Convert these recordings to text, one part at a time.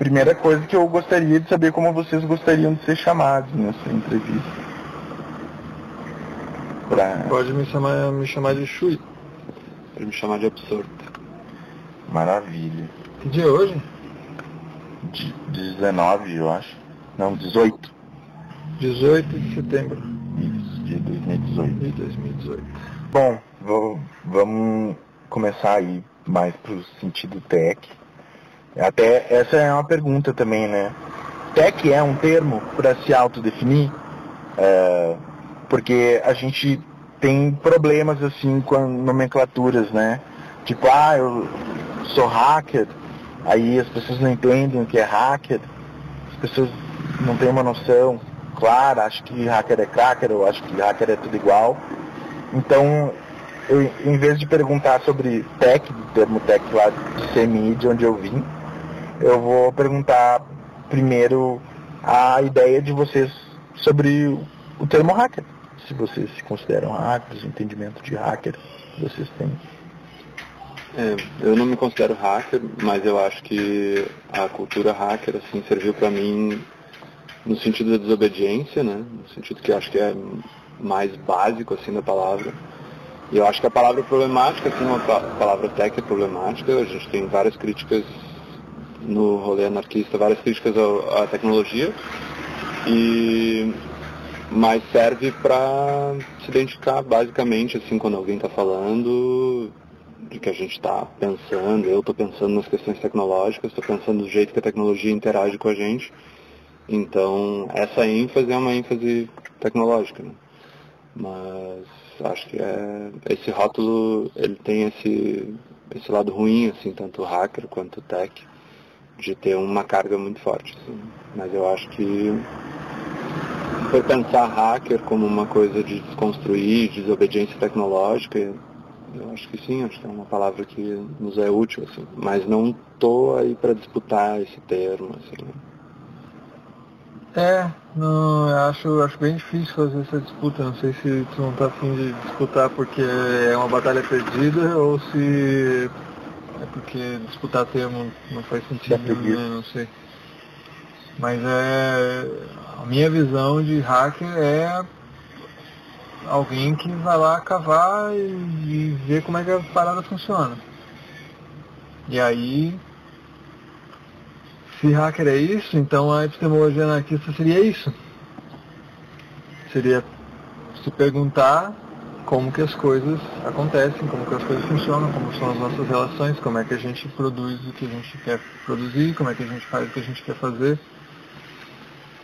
primeira coisa que eu gostaria de saber como vocês gostariam de ser chamados nessa entrevista. Pode me chamar de Chui. Pode me chamar de Absorto. Maravilha. Que dia é hoje? 19, eu acho. Não, 18. 18 de setembro. Isso, de 2018. De 2018. Bom, vamos começar aí mais pro sentido tech. Até essa é uma pergunta também, né? Tech é um termo para se autodefinir? Porque a gente tem problemas assim com nomenclaturas, né? Tipo, eu sou hacker, aí as pessoas não entendem o que é hacker, as pessoas não têm uma noção clara, acho que hacker é cracker, eu acho que hacker é tudo igual. Então, eu, em vez de perguntar sobre tech, do termo tech lá de CMI, de onde eu vim, eu vou perguntar primeiro a ideia de vocês sobre o termo hacker. Se vocês se consideram hackers, o entendimento de hacker que vocês têm. Eu não me considero hacker, mas eu acho que a cultura hacker assim, serviu para mim no sentido da desobediência, né? No sentido que eu acho que é mais básico assim da palavra. E eu acho que a palavra problemática, assim, a palavra tech é problemática. A gente tem várias críticas no rolê anarquista, várias críticas à tecnologia, mas serve para se identificar basicamente, assim, quando alguém está falando de que a gente está pensando, eu estou pensando nas questões tecnológicas, estou pensando do jeito que a tecnologia interage com a gente. Então, essa ênfase é uma ênfase tecnológica, né? Mas acho que esse rótulo, ele tem esse lado ruim, assim, tanto o hacker quanto o tech, de ter uma carga muito forte, assim. Mas eu acho que por pensar hacker como uma coisa de desconstruir, de desobediência tecnológica, eu acho que sim, acho que é uma palavra que nos é útil, assim. Mas não tô aí para disputar esse termo, assim. Não, eu acho bem difícil fazer essa disputa. Não sei se tu não tá afim de disputar porque é uma batalha perdida ou se é porque disputar termo não faz sentido, né? Não sei. Mas a minha visão de hacker é alguém que vai lá cavar e ver como é que a parada funciona. E aí, se hacker é isso, então a epistemologia anarquista seria isso. Seria se perguntar como que as coisas acontecem, como que as coisas funcionam, como são as nossas relações, como é que a gente produz o que a gente quer produzir, como é que a gente faz o que a gente quer fazer.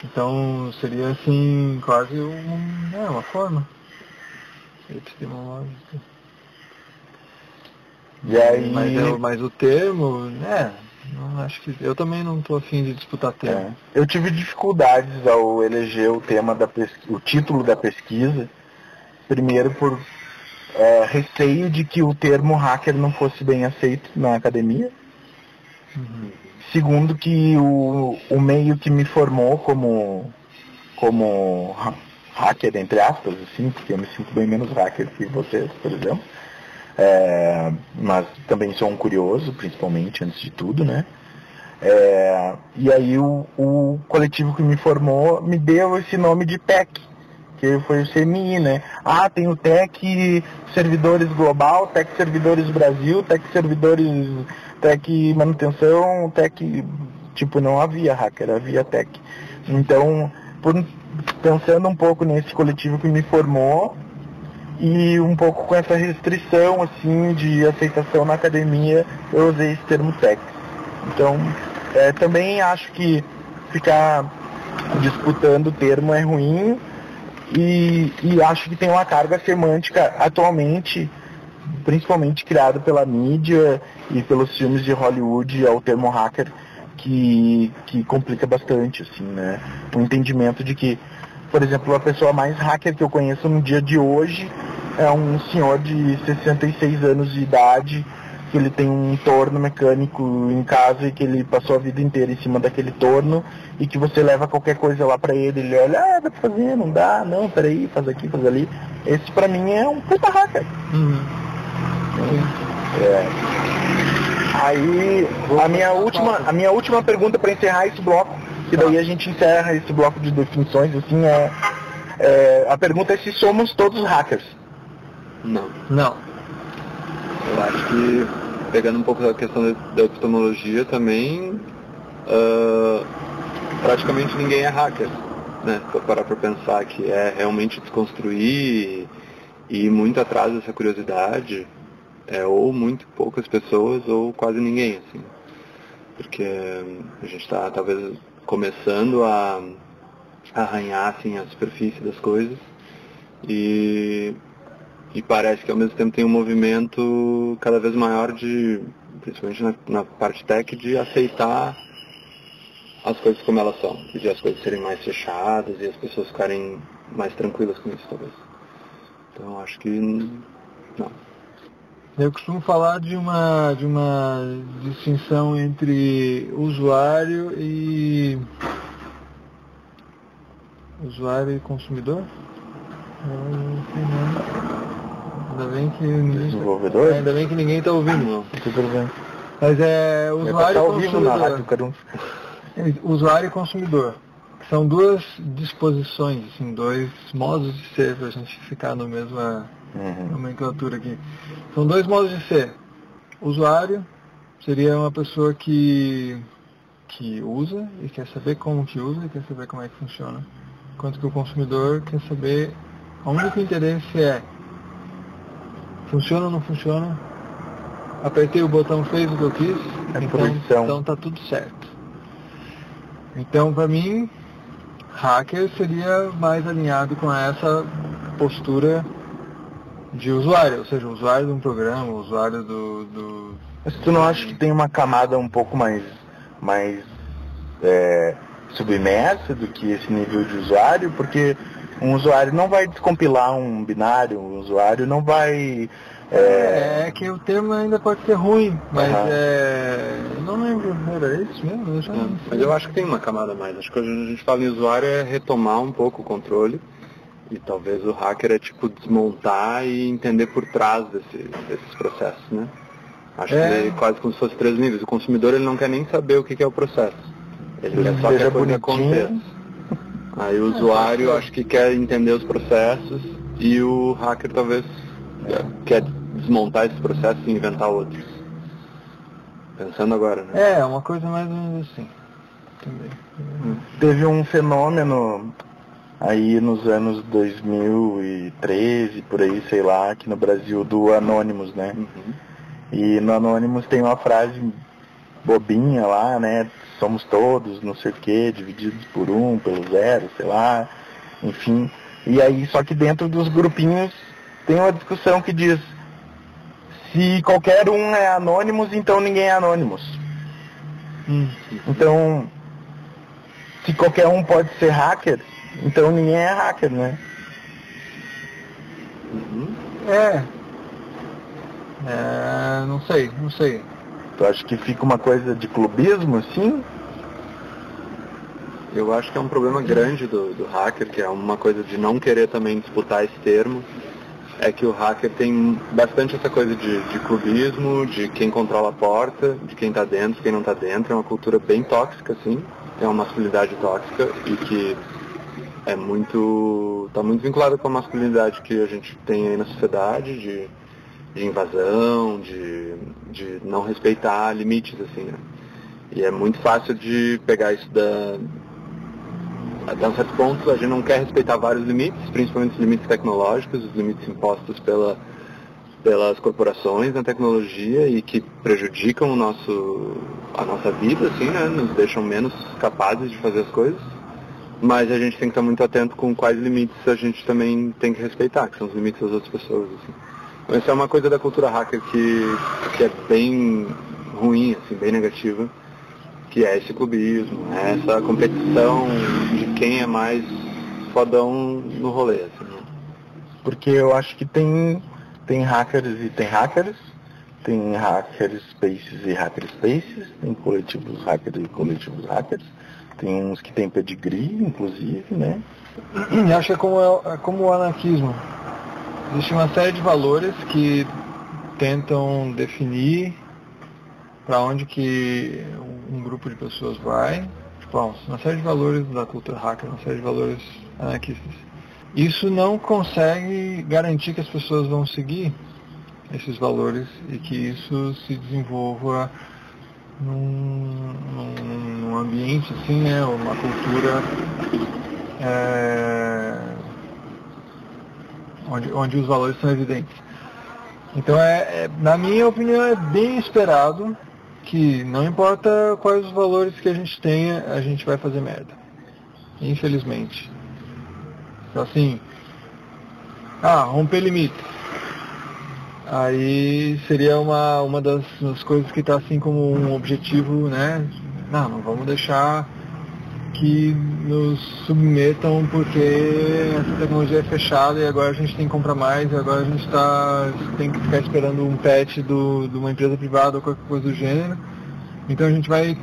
Então seria assim, quase uma forma epistemológica. E aí... Mas o termo, não, acho que eu também não estou afim de disputar termo. Eu tive dificuldades ao eleger o tema o título da pesquisa, primeiro por receio de que o termo hacker não fosse bem aceito na academia. Uhum. Segundo, que o meio que me formou como hacker, entre aspas, assim, porque eu me sinto bem menos hacker que vocês, por exemplo. Mas também sou um curioso, principalmente, antes de tudo, né? E aí o coletivo que me formou me deu esse nome de TEC, que foi o CMI, né? Tem o TEC Servidores Global, TEC Servidores Brasil, TEC Servidores, TEC Manutenção, TEC... Tipo, não havia hacker, havia TEC. Então, pensando um pouco nesse coletivo que me formou, e um pouco com essa restrição, assim, de aceitação na academia, eu usei esse termo tech. Então, também acho que ficar disputando o termo é ruim e acho que tem uma carga semântica atualmente, principalmente criada pela mídia e pelos filmes de Hollywood, ao termo hacker, que complica bastante, assim, né? O entendimento de que, por exemplo, a pessoa mais hacker que eu conheço no dia de hoje é um senhor de 66 anos de idade, que ele tem um torno mecânico em casa e que ele passou a vida inteira em cima daquele torno e que você leva qualquer coisa lá pra ele olha, dá pra fazer, não dá, não, peraí, faz aqui, faz ali. Esse pra mim é um puta hacker. Uhum. Aí, a minha última pergunta para encerrar esse bloco, que daí a gente encerra esse bloco de definições, assim, a pergunta é se somos todos hackers. Não. Não. Eu acho que, pegando um pouco da questão da epistemologia também, praticamente ninguém é hacker, né? Se eu parar para pensar que é realmente desconstruir e ir muito atrás dessa curiosidade, ou muito poucas pessoas ou quase ninguém, assim. Porque a gente está talvez começando a arranhar assim, a superfície das coisas e parece que ao mesmo tempo tem um movimento cada vez maior principalmente na parte tech, de aceitar as coisas como elas são, de as coisas serem mais fechadas e as pessoas ficarem mais tranquilas com isso, talvez. Então acho que não. Eu costumo falar de uma distinção entre usuário e consumidor. Ainda bem que desenvolvedor? Ainda bem que ninguém está ouvindo. Não, tudo bem. Mas usuário e consumidor. Na rádio, usuário e consumidor. São duas disposições, assim, dois modos de ser, para a gente ficar na mesma nomenclatura aqui. São dois modos de ser. Usuário seria uma pessoa que usa e quer saber como que usa e quer saber como é que funciona. Enquanto que o consumidor quer saber, o único interesse é: funciona ou não funciona? Apertei o botão, fez o que eu quis, então tá tudo certo. Então, para mim, hacker seria mais alinhado com essa postura de usuário, ou seja, usuário de um programa, usuário do... Mas tu não acha que tem uma camada um pouco mais submersa do que esse nível de usuário? Porque um usuário não vai descompilar um binário, um usuário não vai... É que o termo ainda pode ser ruim, mas eu não lembro, era isso mesmo? Mas eu acho que tem uma camada a mais. Acho que quando a gente fala em usuário é retomar um pouco o controle, e talvez o hacker é tipo desmontar e entender por trás desses processos, né? Acho que é quase como se fosse 3 níveis. O consumidor ele não quer nem saber o que é o processo. Ele quer só que a coisa aconteça. Aí o usuário acho que quer entender os processos e o hacker talvez quer desmontar esses processos e inventar outros. Pensando agora, né? É, uma coisa mais ou menos assim. Também. Teve um fenômeno aí nos anos 2013, por aí, sei lá, aqui no Brasil, do Anonymous, né? E no Anonymous tem uma frase bobinha lá, né? Somos todos, não sei o quê, divididos por 1, pelo 0, sei lá, enfim. E aí, só que dentro dos grupinhos tem uma discussão que diz: se qualquer um é Anonymous, então ninguém é Anonymous. Então, se qualquer um pode ser hacker, então ninguém é hacker, né? Não sei. Tu acha que fica uma coisa de clubismo, assim? Eu acho que é um problema grande do hacker, que é uma coisa de não querer também disputar esse termo. É que o hacker tem bastante essa coisa de clubismo, de quem controla a porta, de quem está dentro, quem não está dentro. É uma cultura bem tóxica, assim. É uma masculinidade tóxica e que está muito vinculada com a masculinidade que a gente tem aí na sociedade, de invasão, de não respeitar limites, assim, né? E é muito fácil de pegar isso até um certo ponto. A gente não quer respeitar vários limites, principalmente os limites tecnológicos, os limites impostos pelas corporações na tecnologia e que prejudicam a nossa vida, assim, né? Nos deixam menos capazes de fazer as coisas. Mas a gente tem que estar muito atento com quais limites a gente também tem que respeitar, que são os limites das outras pessoas, assim. Então, essa é uma coisa da cultura hacker que é bem ruim, assim, bem negativa, que é esse clubismo, essa competição de quem é mais fodão no rolê, assim, né? Porque eu acho que tem hackers e tem hackers, tem hacker spaces e hacker spaces, tem coletivos hackers e coletivos hackers, tem uns que tem pedigree, inclusive, né? Eu acho que é como o anarquismo. Existe uma série de valores que tentam definir para onde que um grupo de pessoas vai, tipo, uma série de valores da cultura hacker, uma série de valores anarquistas. Isso não consegue garantir que as pessoas vão seguir esses valores e que isso se desenvolva num ambiente assim, né, uma cultura onde os valores são evidentes. Então, na minha opinião, é bem esperado que não importa quais os valores que a gente tenha, a gente vai fazer merda. Infelizmente. Então, assim, romper limites. Aí seria uma das coisas que está assim como um objetivo, né? Não vamos deixar que nos submetam porque essa tecnologia é fechada e agora a gente tem que comprar mais e agora a gente tem que ficar esperando um patch de uma empresa privada ou qualquer coisa do gênero. Então a gente vai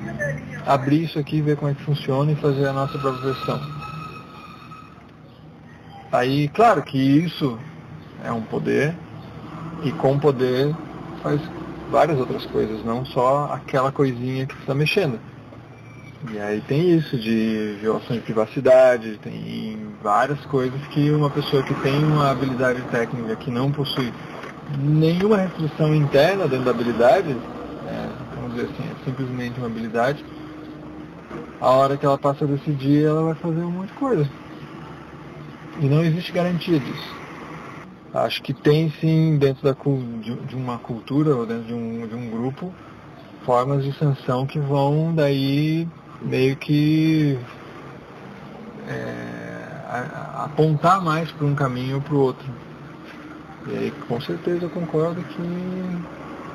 abrir isso aqui, ver como é que funciona e fazer a nossa própria versão. Aí, claro que isso é um poder e com poder faz várias outras coisas, não só aquela coisinha que você está mexendo. E aí tem isso de violação de privacidade, tem várias coisas que uma pessoa que tem uma habilidade técnica que não possui nenhuma restrição interna dentro da habilidade, vamos dizer assim, é simplesmente uma habilidade, a hora que ela passa a decidir, ela vai fazer um monte de coisa. E não existe garantia disso. Acho que tem sim, dentro de uma cultura ou dentro de um grupo, formas de sanção que vão daí meio que apontar mais para um caminho ou para o outro. E aí com certeza eu concordo que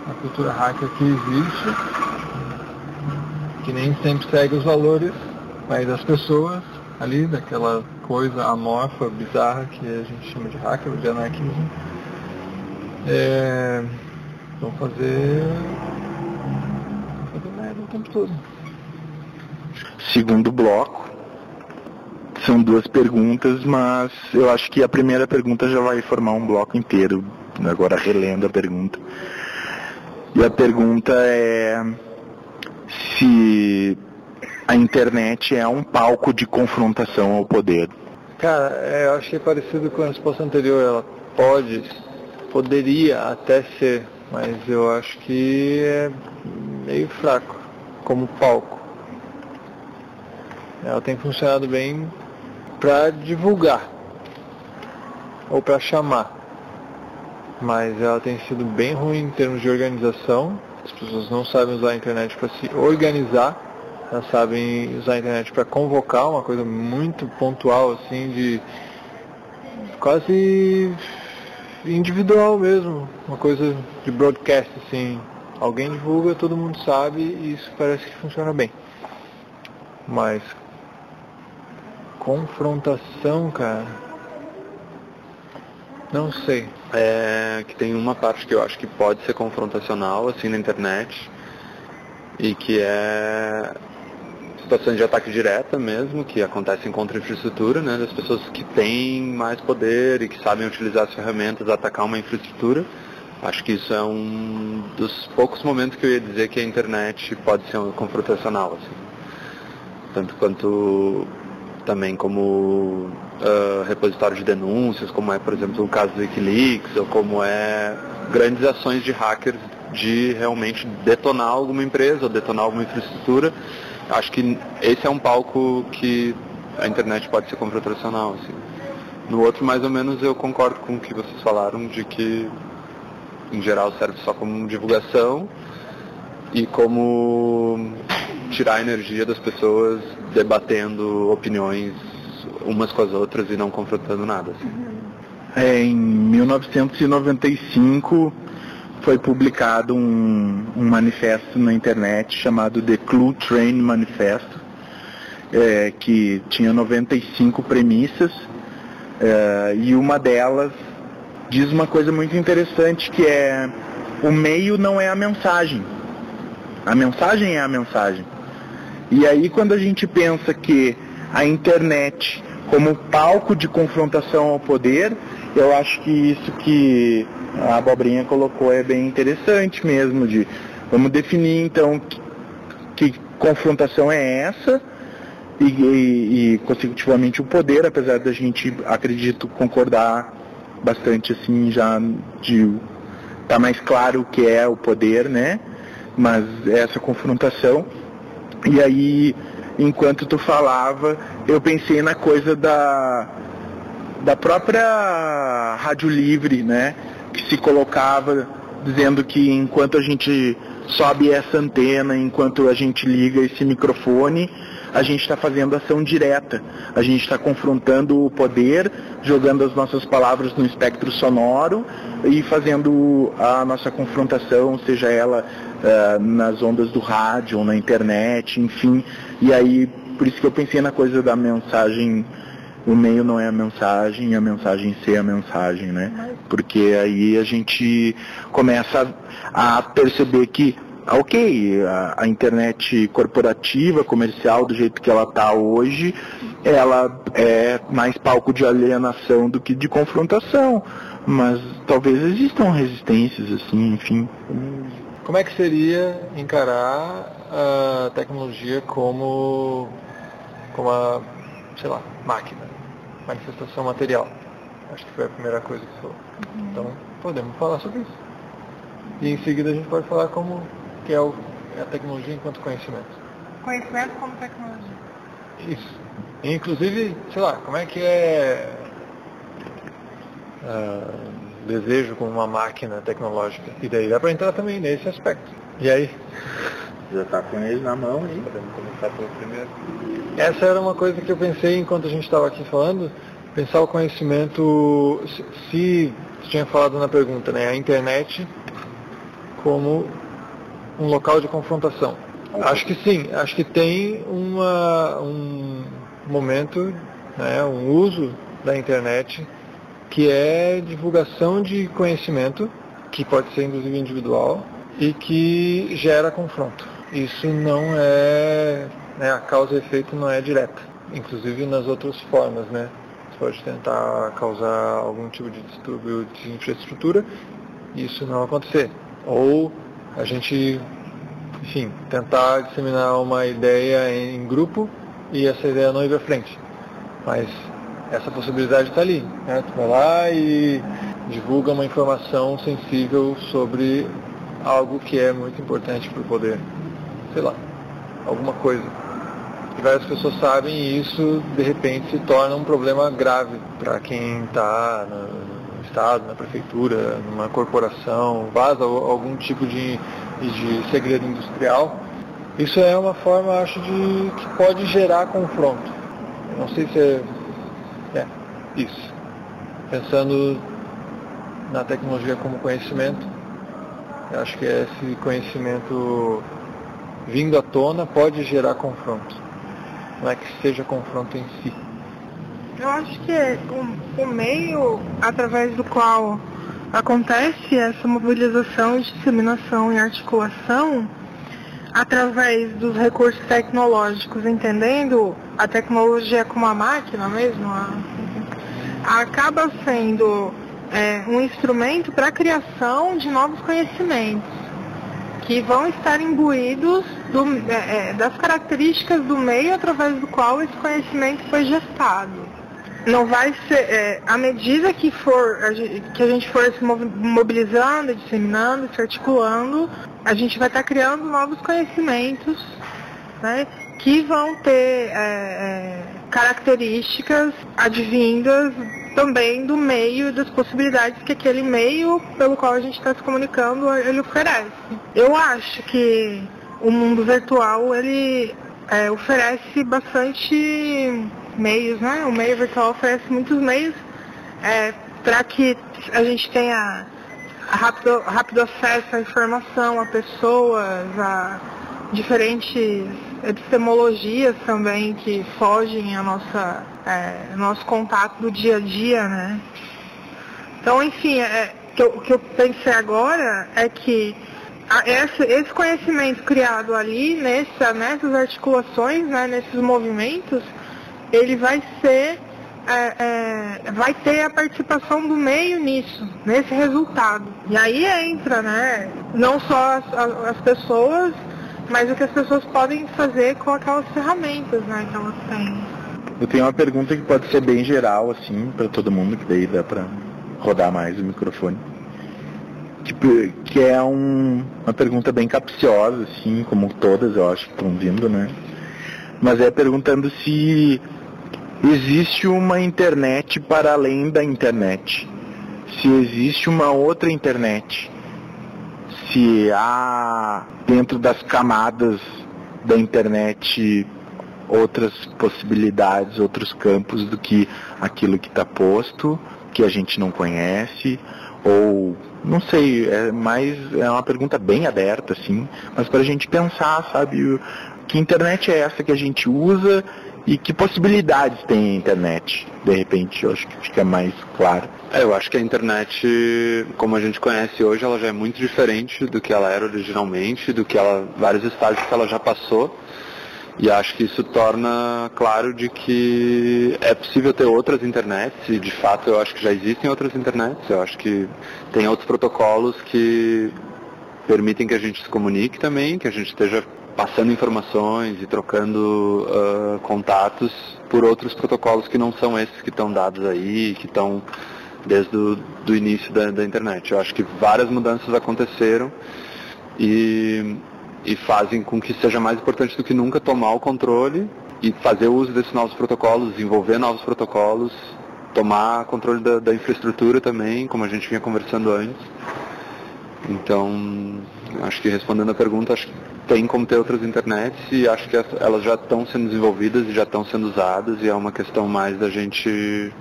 a cultura hacker que existe, que nem sempre segue os valores, mas as pessoas ali, daquela coisa amorfa, bizarra que a gente chama de hacker, de anarquismo, vão fazer merda o tempo todo. Segundo bloco, são 2 perguntas, mas eu acho que a primeira pergunta já vai formar um bloco inteiro, agora relendo a pergunta. E a pergunta é se a internet é um palco de confrontação ao poder. Cara, eu acho que é parecido com a resposta anterior, ela poderia até ser, mas eu acho que é meio fraco como palco. Ela tem funcionado bem para divulgar ou para chamar, mas ela tem sido bem ruim em termos de organização. As pessoas não sabem usar a internet para se organizar, elas sabem usar a internet para convocar, uma coisa muito pontual, assim, de quase individual mesmo, uma coisa de broadcast, assim, alguém divulga, todo mundo sabe e isso parece que funciona bem. Mas confrontação, cara, não sei. Que tem uma parte que eu acho que pode ser confrontacional, assim, na internet, e que é situações de ataque direta mesmo, que acontecem contra a infraestrutura, né, das pessoas que têm mais poder e que sabem utilizar as ferramentas, atacar uma infraestrutura. Acho que isso é um dos poucos momentos que eu ia dizer que a internet pode ser confrontacional, assim. Tanto quanto também como repositório de denúncias, como é, por exemplo, o caso do Wikileaks, ou como é grandes ações de hackers de realmente detonar alguma empresa ou detonar alguma infraestrutura. Acho que esse é um palco que a internet pode ser confrontacional, assim. No outro, mais ou menos, eu concordo com o que vocês falaram, de que, em geral, serve só como divulgação e como tirar a energia das pessoas debatendo opiniões umas com as outras e não confrontando nada, assim. Em 1995 foi publicado um manifesto na internet chamado The Clue Train Manifesto, que tinha 95 premissas, e uma delas diz uma coisa muito interessante, que é: o meio não é a mensagem é a mensagem. E aí, quando a gente pensa que a internet como palco de confrontação ao poder, eu acho que isso que a Abobrinha colocou é bem interessante mesmo, de Vamos definir então que confrontação é essa e consecutivamente o poder, apesar da gente, acredito, concordar bastante assim, já de tá mais claro o que é o poder, né? Mas essa confrontação. E aí, enquanto tu falava, eu pensei na coisa da própria Rádio Livre, né? Que se colocava dizendo que enquanto a gente sobe essa antena, enquanto a gente liga esse microfone, a gente está fazendo ação direta. A gente está confrontando o poder, jogando as nossas palavras no espectro sonoro e fazendo a nossa confrontação, seja ela nas ondas do rádio, ou na internet, enfim. E aí, por isso que eu pensei na coisa da mensagem. O meio não é a mensagem ser a mensagem, né? Porque aí a gente começa a perceber que, ok, a internet corporativa, comercial, do jeito que ela está hoje, ela é mais palco de alienação do que de confrontação. Mas talvez existam resistências, assim, enfim. Como é que seria encarar a tecnologia como a, sei lá, máquina, manifestação material? Acho que foi a primeira coisa que você falou. Então, podemos falar sobre isso. E em seguida a gente pode falar como que é a tecnologia enquanto conhecimento. Conhecimento como tecnologia. Isso. E, inclusive, sei lá, como é que é desejo como uma máquina tecnológica. E daí dá para entrar também nesse aspecto. E aí? Já está com ele na mão aí. Podemos começar pelo primeiro. Essa era uma coisa que eu pensei enquanto a gente estava aqui falando, pensar o conhecimento, se tinha falado na pergunta, né, a internet como um local de confrontação. Acho que sim, acho que tem um momento, né, um uso da internet que é divulgação de conhecimento, que pode ser inclusive individual, e que gera confronto. Isso não é, né, a causa e efeito não é direta, inclusive nas outras formas, né? Você pode tentar causar algum tipo de distúrbio de infraestrutura e isso não acontecer. Ou a gente, enfim, tentar disseminar uma ideia em grupo e essa ideia não ir para frente. Mas essa possibilidade está ali, né? Tu vai lá e divulga uma informação sensível sobre algo que é muito importante para o poder, sei lá, alguma coisa. E várias pessoas sabem e isso, de repente, se torna um problema grave para quem está no Estado, na prefeitura, numa corporação, vaza algum tipo de segredo industrial. Isso é uma forma, acho, que pode gerar confronto. Eu não sei se é isso. Pensando na tecnologia como conhecimento, eu acho que esse conhecimento vindo à tona pode gerar confronto. Não é que seja confronto em si. Eu acho que o meio através do qual acontece essa mobilização, disseminação e articulação, através dos recursos tecnológicos, entendendo a tecnologia como a máquina mesmo, acaba sendo um instrumento para a criação de novos conhecimentos, que vão estar imbuídos das características do meio através do qual esse conhecimento foi gestado. Não vai ser, à medida que a gente for se mobilizando, disseminando, se articulando, a gente vai estar criando novos conhecimentos, né, que vão ter características advindas também do meio e das possibilidades que aquele meio pelo qual a gente está se comunicando, ele oferece. Eu acho que o mundo virtual, ele oferece bastante meios, né? O meio virtual oferece muitos meios para que a gente tenha rápido acesso à informação, a pessoas, a diferentes epistemologias também que fogem ao nosso contato do dia a dia, né? Então, enfim, o que eu pensei agora é que esse conhecimento criado ali, nessas articulações, né, nesses movimentos, ele vai ser vai ter a participação do meio nisso, nesse resultado. E aí entra, né, não só as pessoas, mas o que as pessoas podem fazer com aquelas ferramentas, né, que elas têm. Eu tenho uma pergunta que pode ser bem geral, assim, para todo mundo, que daí dá para rodar mais o microfone. Que é uma pergunta bem capciosa, assim, como todas, eu acho, que estão vindo, né? Mas é perguntando se existe uma internet para além da internet. Se existe uma outra internet. Se há, dentro das camadas da internet, outras possibilidades, outros campos do que aquilo que está posto, que a gente não conhece, ou não sei, é uma pergunta bem aberta, assim, mas para a gente pensar, sabe, que internet é essa que a gente usa e que possibilidades tem a internet, de repente, eu acho que fica mais claro. Eu acho que a internet, como a gente conhece hoje, ela já é muito diferente do que ela era originalmente, vários estágios que ela já passou. E acho que isso torna claro de que é possível ter outras internets, e de fato eu acho que já existem outras internets, eu acho que tem outros protocolos que permitem que a gente se comunique também, que a gente esteja passando informações e trocando contatos por outros protocolos que não são esses que estão dados aí, que estão desde o início da internet. Eu acho que várias mudanças aconteceram e fazem com que seja mais importante do que nunca tomar o controle e fazer uso desses novos protocolos, desenvolver novos protocolos, tomar controle da infraestrutura também, como a gente vinha conversando antes. Então, acho que respondendo a pergunta, acho que tem como ter outras internets e acho que elas já estão sendo desenvolvidas e já estão sendo usadas e é uma questão mais da gente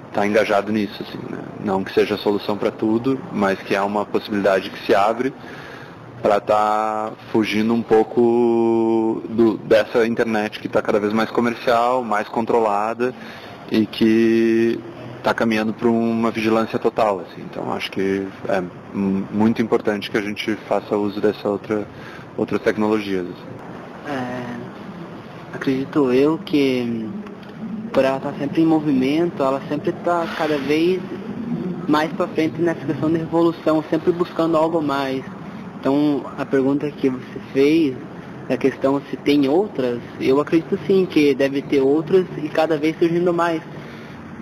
estar engajado nisso, assim, né? Não que seja a solução para tudo, mas que é uma possibilidade que se abre para estar fugindo um pouco dessa internet que está cada vez mais comercial, mais controlada e que está caminhando para uma vigilância total. Assim. Então acho que é muito importante que a gente faça uso dessa outras tecnologias. Assim. Acredito eu que por ela estar sempre em movimento, ela sempre está cada vez mais para frente nessa questão de revolução, sempre buscando algo mais. Então, a pergunta que você fez, a questão se tem outras, eu acredito sim que deve ter outras e cada vez surgindo mais.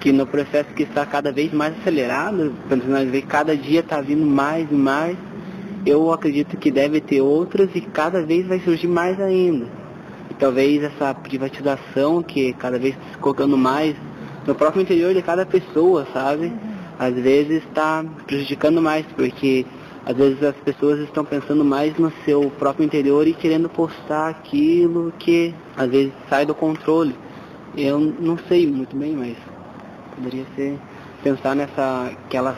Que no processo que está cada vez mais acelerado, nós ver cada dia está vindo mais e mais, eu acredito que deve ter outras e cada vez vai surgir mais ainda. E talvez essa privatização que cada vez está se colocando mais no próprio interior de cada pessoa, sabe? Às vezes está prejudicando mais, porque às vezes as pessoas estão pensando mais no seu próprio interior e querendo postar aquilo que às vezes sai do controle. Eu não sei muito bem, mas poderia ser pensar nessa que ela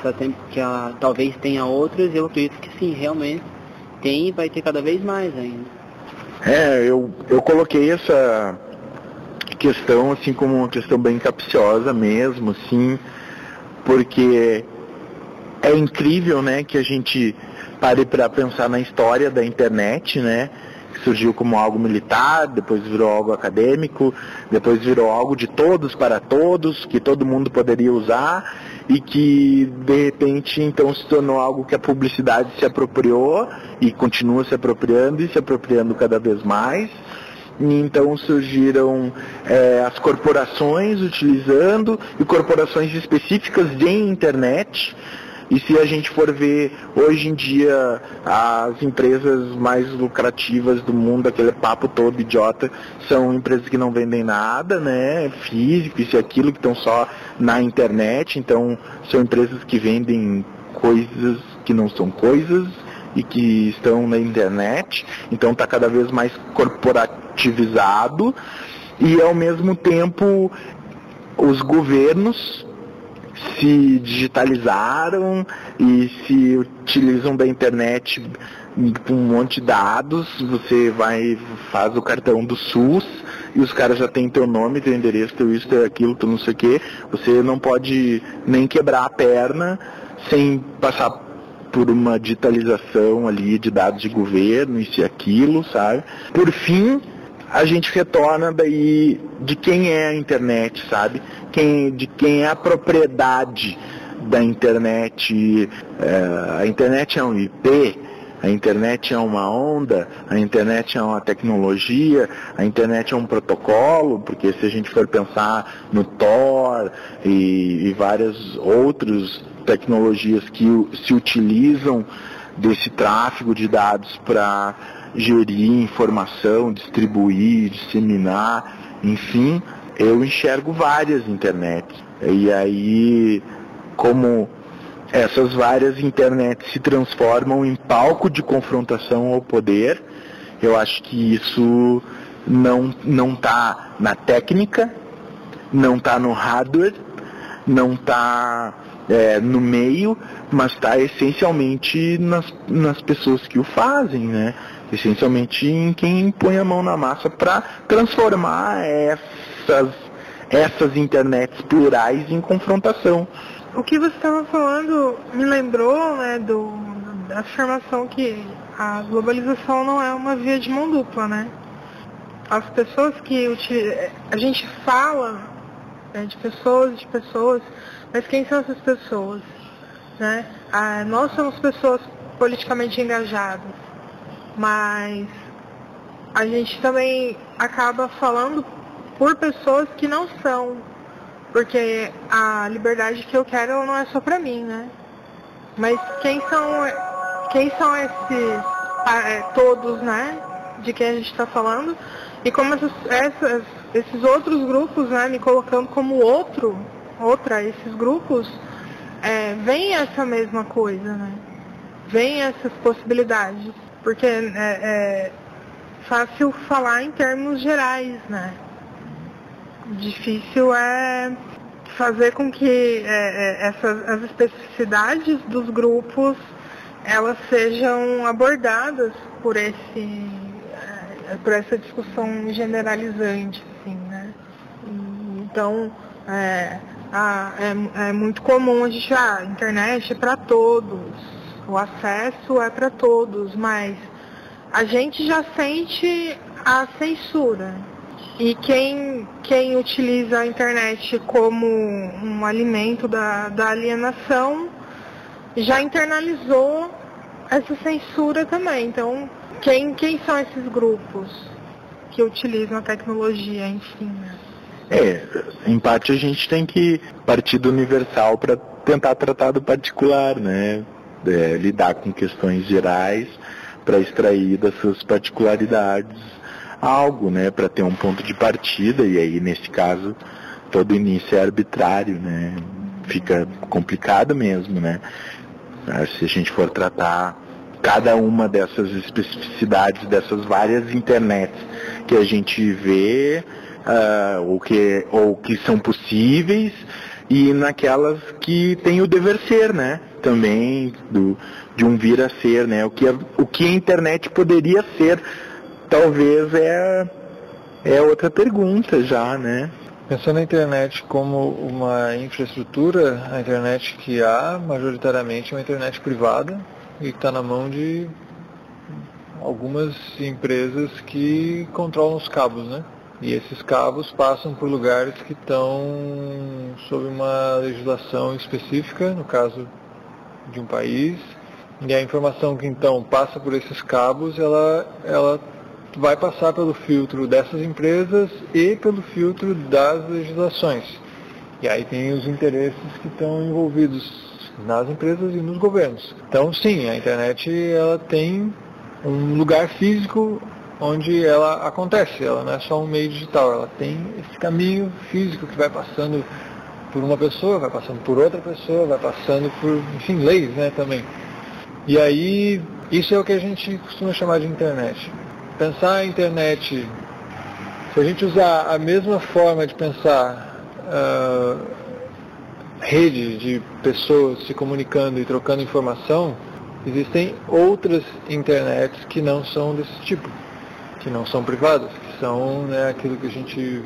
talvez tenha outras. Eu acredito que sim, realmente tem e vai ter cada vez mais ainda. Eu coloquei essa questão assim como uma questão bem capciosa mesmo, assim, porque é incrível, né, que a gente pare para pensar na história da internet, né, que surgiu como algo militar, depois virou algo acadêmico, depois virou algo de todos para todos, que todo mundo poderia usar, e que de repente então se tornou algo que a publicidade se apropriou e continua se apropriando e se apropriando cada vez mais. E então surgiram as corporações utilizando, e corporações específicas de internet. E se a gente for ver, hoje em dia, as empresas mais lucrativas do mundo, aquele papo todo idiota, são empresas que não vendem nada, né, físico, isso e aquilo, que estão só na internet. Então, são empresas que vendem coisas que não são coisas e que estão na internet. Então, está cada vez mais corporativizado. E, ao mesmo tempo, os governos se digitalizaram e se utilizam da internet com um monte de dados. Você faz o cartão do SUS e os caras já têm teu nome, teu endereço, teu isso, teu aquilo, teu não sei o que. Você não pode nem quebrar a perna sem passar por uma digitalização ali de dados de governo, isso e aquilo, sabe? Por fim, a gente retorna daí de quem é a internet, sabe? De quem é a propriedade da internet. A internet é um IP, a internet é uma onda, a internet é uma tecnologia, a internet é um protocolo, porque se a gente for pensar no Tor e várias outras tecnologias que se utilizam desse tráfego de dados para gerir informação, distribuir, disseminar, enfim, eu enxergo várias internets. E aí, como essas várias internets se transformam em palco de confrontação ao poder, eu acho que isso não está na técnica, não está no hardware, não está no meio, mas está essencialmente nas pessoas que o fazem, né? Essencialmente em quem põe a mão na massa para transformar essas internets plurais em confrontação. O que você estava falando me lembrou, né, da afirmação que a globalização não é uma via de mão dupla, né? As pessoas a gente fala, né, de pessoas, mas quem são essas pessoas, né? Nós somos pessoas politicamente engajadas, mas a gente também acaba falando por pessoas que não são, porque a liberdade que eu quero ela não é só pra mim, né? Mas quem são esses todos, né? De quem a gente está falando, e como esses outros grupos, né? Me colocando como esses grupos, vem essa mesma coisa, né? Vem essas possibilidades, porque é fácil falar em termos gerais, né? Difícil é fazer com que as especificidades dos grupos elas sejam abordadas por essa discussão generalizante, assim, né? Então, é muito comum a gente, a internet é para todos, o acesso é para todos, mas a gente já sente a censura. E quem utiliza a internet como um alimento da alienação já internalizou essa censura também. Então, quem são esses grupos que utilizam a tecnologia, enfim, né? Em parte a gente tem que partir do universal para tentar tratar do particular, né? Lidar com questões gerais para extrair das suas particularidades algo, né? Para ter um ponto de partida, e aí nesse caso todo início é arbitrário, né? Fica complicado mesmo, né? Se a gente for tratar cada uma dessas especificidades, dessas várias internets que a gente vê, ou que são possíveis, e naquelas que tem o dever ser, né? Também de um vir a ser, né? O que a internet poderia ser, talvez é outra pergunta já, né? Pensando na internet como uma infraestrutura, a internet que há majoritariamente é uma internet privada e que está na mão de algumas empresas que controlam os cabos, né? E esses cabos passam por lugares que estão sob uma legislação específica, no caso de um país, e a informação que então passa por esses cabos, ela vai passar pelo filtro dessas empresas e pelo filtro das legislações. E aí tem os interesses que estão envolvidos nas empresas e nos governos. Então sim, a internet ela tem um lugar físico onde ela acontece, ela não é só um meio digital, ela tem esse caminho físico que vai passando por uma pessoa, vai passando por outra pessoa, vai passando por, enfim, leis, né, também. E aí, isso é o que a gente costuma chamar de internet. Pensar a internet, se a gente usar a mesma forma de pensar rede de pessoas se comunicando e trocando informação, existem outras internets que não são desse tipo, que não são privadas, que são, né, aquilo que a gente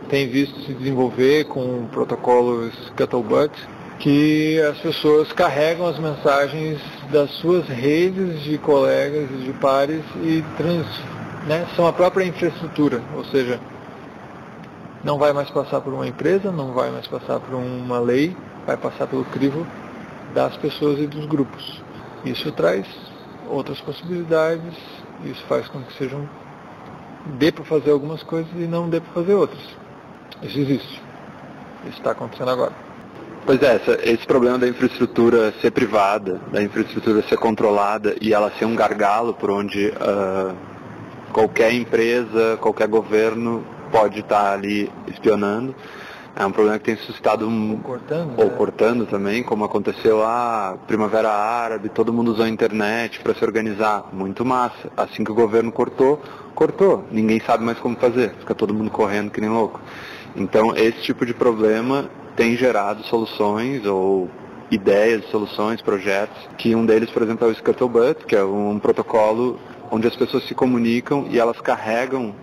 tem visto se desenvolver com o protocolo Scuttlebutt, que as pessoas carregam as mensagens das suas redes de colegas e de pares e né, são a própria infraestrutura, ou seja, não vai mais passar por uma empresa, não vai mais passar por uma lei, vai passar pelo crivo das pessoas e dos grupos. Isso traz outras possibilidades, isso faz com que dê para fazer algumas coisas e não dê para fazer outras. Isso existe. Isso está acontecendo agora. Pois é, esse problema da infraestrutura ser privada, da infraestrutura ser controlada e ela ser um gargalo por onde qualquer empresa, qualquer governo pode estar ali espionando, é um problema que tem suscitado cortando também, como aconteceu a Primavera Árabe, todo mundo usou a internet para se organizar, muito massa. Assim que o governo cortou, ninguém sabe mais como fazer, fica todo mundo correndo que nem louco. Então esse tipo de problema tem gerado soluções ou ideias, soluções, projetos, que um deles, por exemplo, é o Scuttlebutt, que é um protocolo onde as pessoas se comunicam e elas carregam,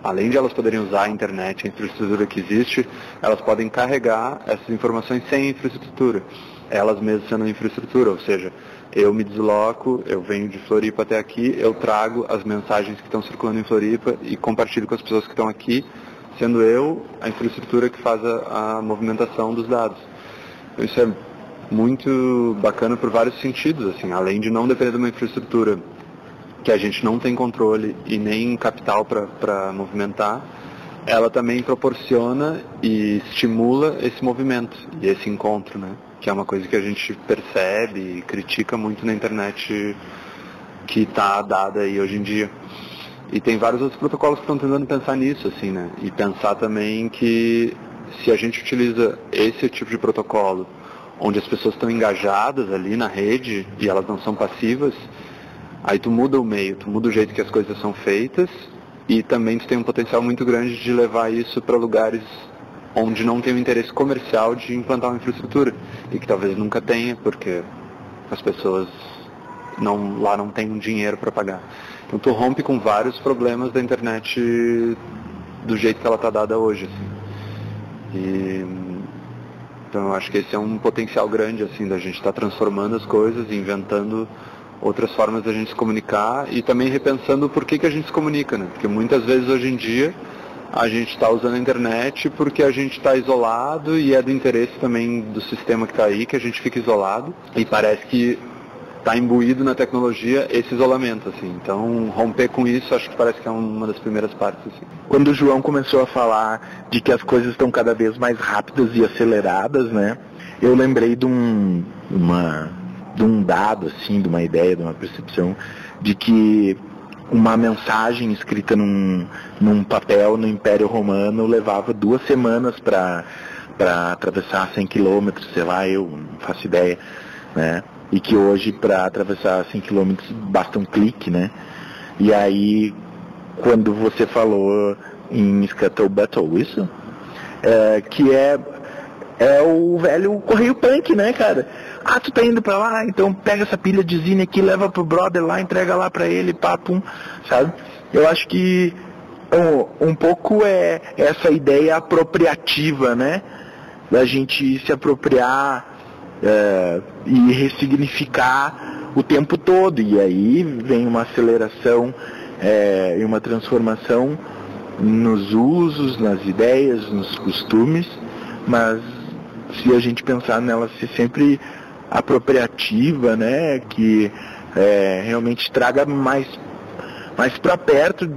além de elas poderem usar a internet, a infraestrutura que existe, elas podem carregar essas informações sem infraestrutura, elas mesmas sendo infraestrutura, ou seja, eu me desloco, eu venho de Floripa até aqui, eu trago as mensagens que estão circulando em Floripa e compartilho com as pessoas que estão aqui, sendo eu a infraestrutura que faz a movimentação dos dados. Então, isso é muito bacana por vários sentidos, assim, além de não depender de uma infraestrutura que a gente não tem controle e nem capital para movimentar, ela também proporciona e estimula esse movimento e esse encontro, né? Que é uma coisa que a gente percebe e critica muito na internet que está dada aí hoje em dia. E tem vários outros protocolos que estão tentando pensar nisso, assim, né? E pensar também que se a gente utiliza esse tipo de protocolo, onde as pessoas estão engajadas ali na rede e elas não são passivas, aí tu muda o meio, tu muda o jeito que as coisas são feitas e também tu tem um potencial muito grande de levar isso para lugares onde não tem um interesse comercial de implantar uma infraestrutura e que talvez nunca tenha, porque as pessoas lá não têm um dinheiro para pagar. Então tu rompe com vários problemas da internet do jeito que ela está dada hoje, assim. Então eu acho que esse é um potencial grande, assim, da gente estar transformando as coisas, inventando outras formas da gente se comunicar e também repensando por que a gente se comunica, né? Porque muitas vezes hoje em dia a gente está usando a internet porque a gente está isolado e é do interesse também do sistema que está aí que a gente fica isolado e parece que está imbuído na tecnologia esse isolamento, assim. Então, romper com isso, acho que parece que é uma das primeiras partes, assim. Quando o João começou a falar de que as coisas estão cada vez mais rápidas e aceleradas, né? Eu lembrei de um dado, assim, de uma ideia, de uma percepção, de que uma mensagem escrita num papel no Império Romano levava 2 semanas para atravessar 100 quilômetros, sei lá, eu não faço ideia, né? E que hoje, para atravessar 100 km, basta um clique, né? E aí, quando você falou em Scuttlebutt, isso? Que é o velho correio punk, né, cara? Ah, tu tá indo pra lá, então pega essa pilha de zine aqui, leva pro brother lá, entrega lá pra ele, papum, sabe? Eu acho que um pouco é essa ideia apropriativa, né? Da gente se apropriar e ressignificar o tempo todo, e aí vem uma aceleração e uma transformação nos usos, nas ideias, nos costumes, mas se a gente pensar nela ser sempre apropriativa, né, que realmente traga mais para perto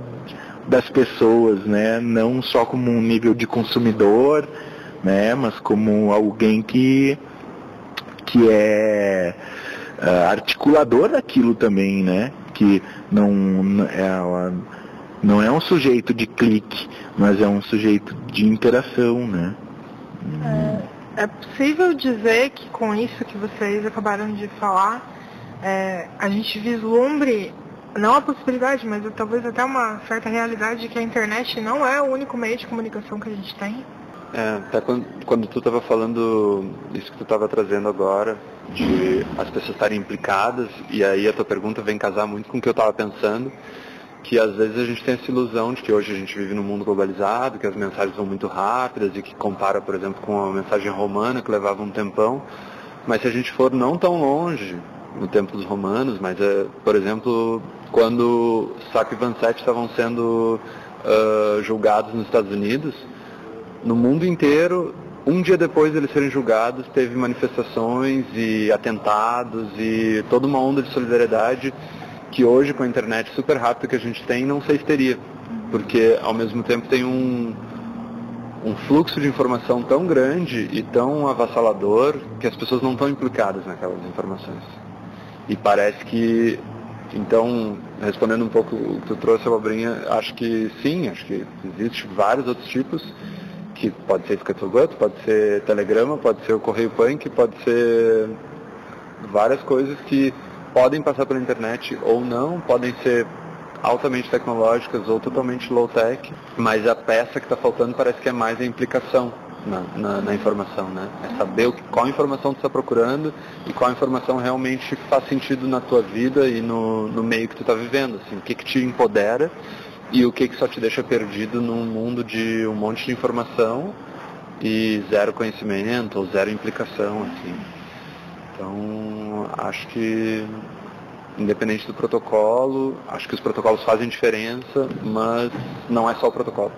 das pessoas, né, não só como um nível de consumidor, né, mas como alguém que é articulador daquilo também, né? Que não é um sujeito de clique, mas é um sujeito de interação, né? É possível dizer que com isso que vocês acabaram de falar, a gente vislumbre, não a possibilidade, mas talvez até uma certa realidade de que a internet não é o único meio de comunicação que a gente tem? Até quando tu estava falando isso que tu estava trazendo agora, de as pessoas estarem implicadas, e aí a tua pergunta vem casar muito com o que eu estava pensando, que às vezes a gente tem essa ilusão de que hoje a gente vive num mundo globalizado, que as mensagens são muito rápidas e que compara, por exemplo, com a mensagem romana que levava um tempão, mas se a gente for não tão longe no tempo dos romanos, mas por exemplo, quando Sacco e Vanzetti estavam sendo julgados nos Estados Unidos, no mundo inteiro, um dia depois de eles serem julgados, teve manifestações e atentados e toda uma onda de solidariedade que hoje, com a internet super rápida que a gente tem, não sei se teria. Porque, ao mesmo tempo, tem um fluxo de informação tão grande e tão avassalador que as pessoas não estão implicadas naquelas informações. E parece que, então, respondendo um pouco o que tu trouxe, Abobrinha, acho que sim, acho que existe vários outros tipos, que pode ser Scattergood, pode ser Telegrama, pode ser o Correio Punk, pode ser várias coisas que podem passar pela internet ou não, podem ser altamente tecnológicas ou totalmente low-tech, mas a peça que está faltando parece que é mais a implicação na informação, né? É saber qual informação tu está procurando e qual informação realmente faz sentido na tua vida e no meio que tu está vivendo, assim, o que te empodera e o que só te deixa perdido num mundo de um monte de informação e zero conhecimento ou zero implicação, assim. Então, acho que, independente do protocolo, acho que os protocolos fazem diferença, mas não é só o protocolo.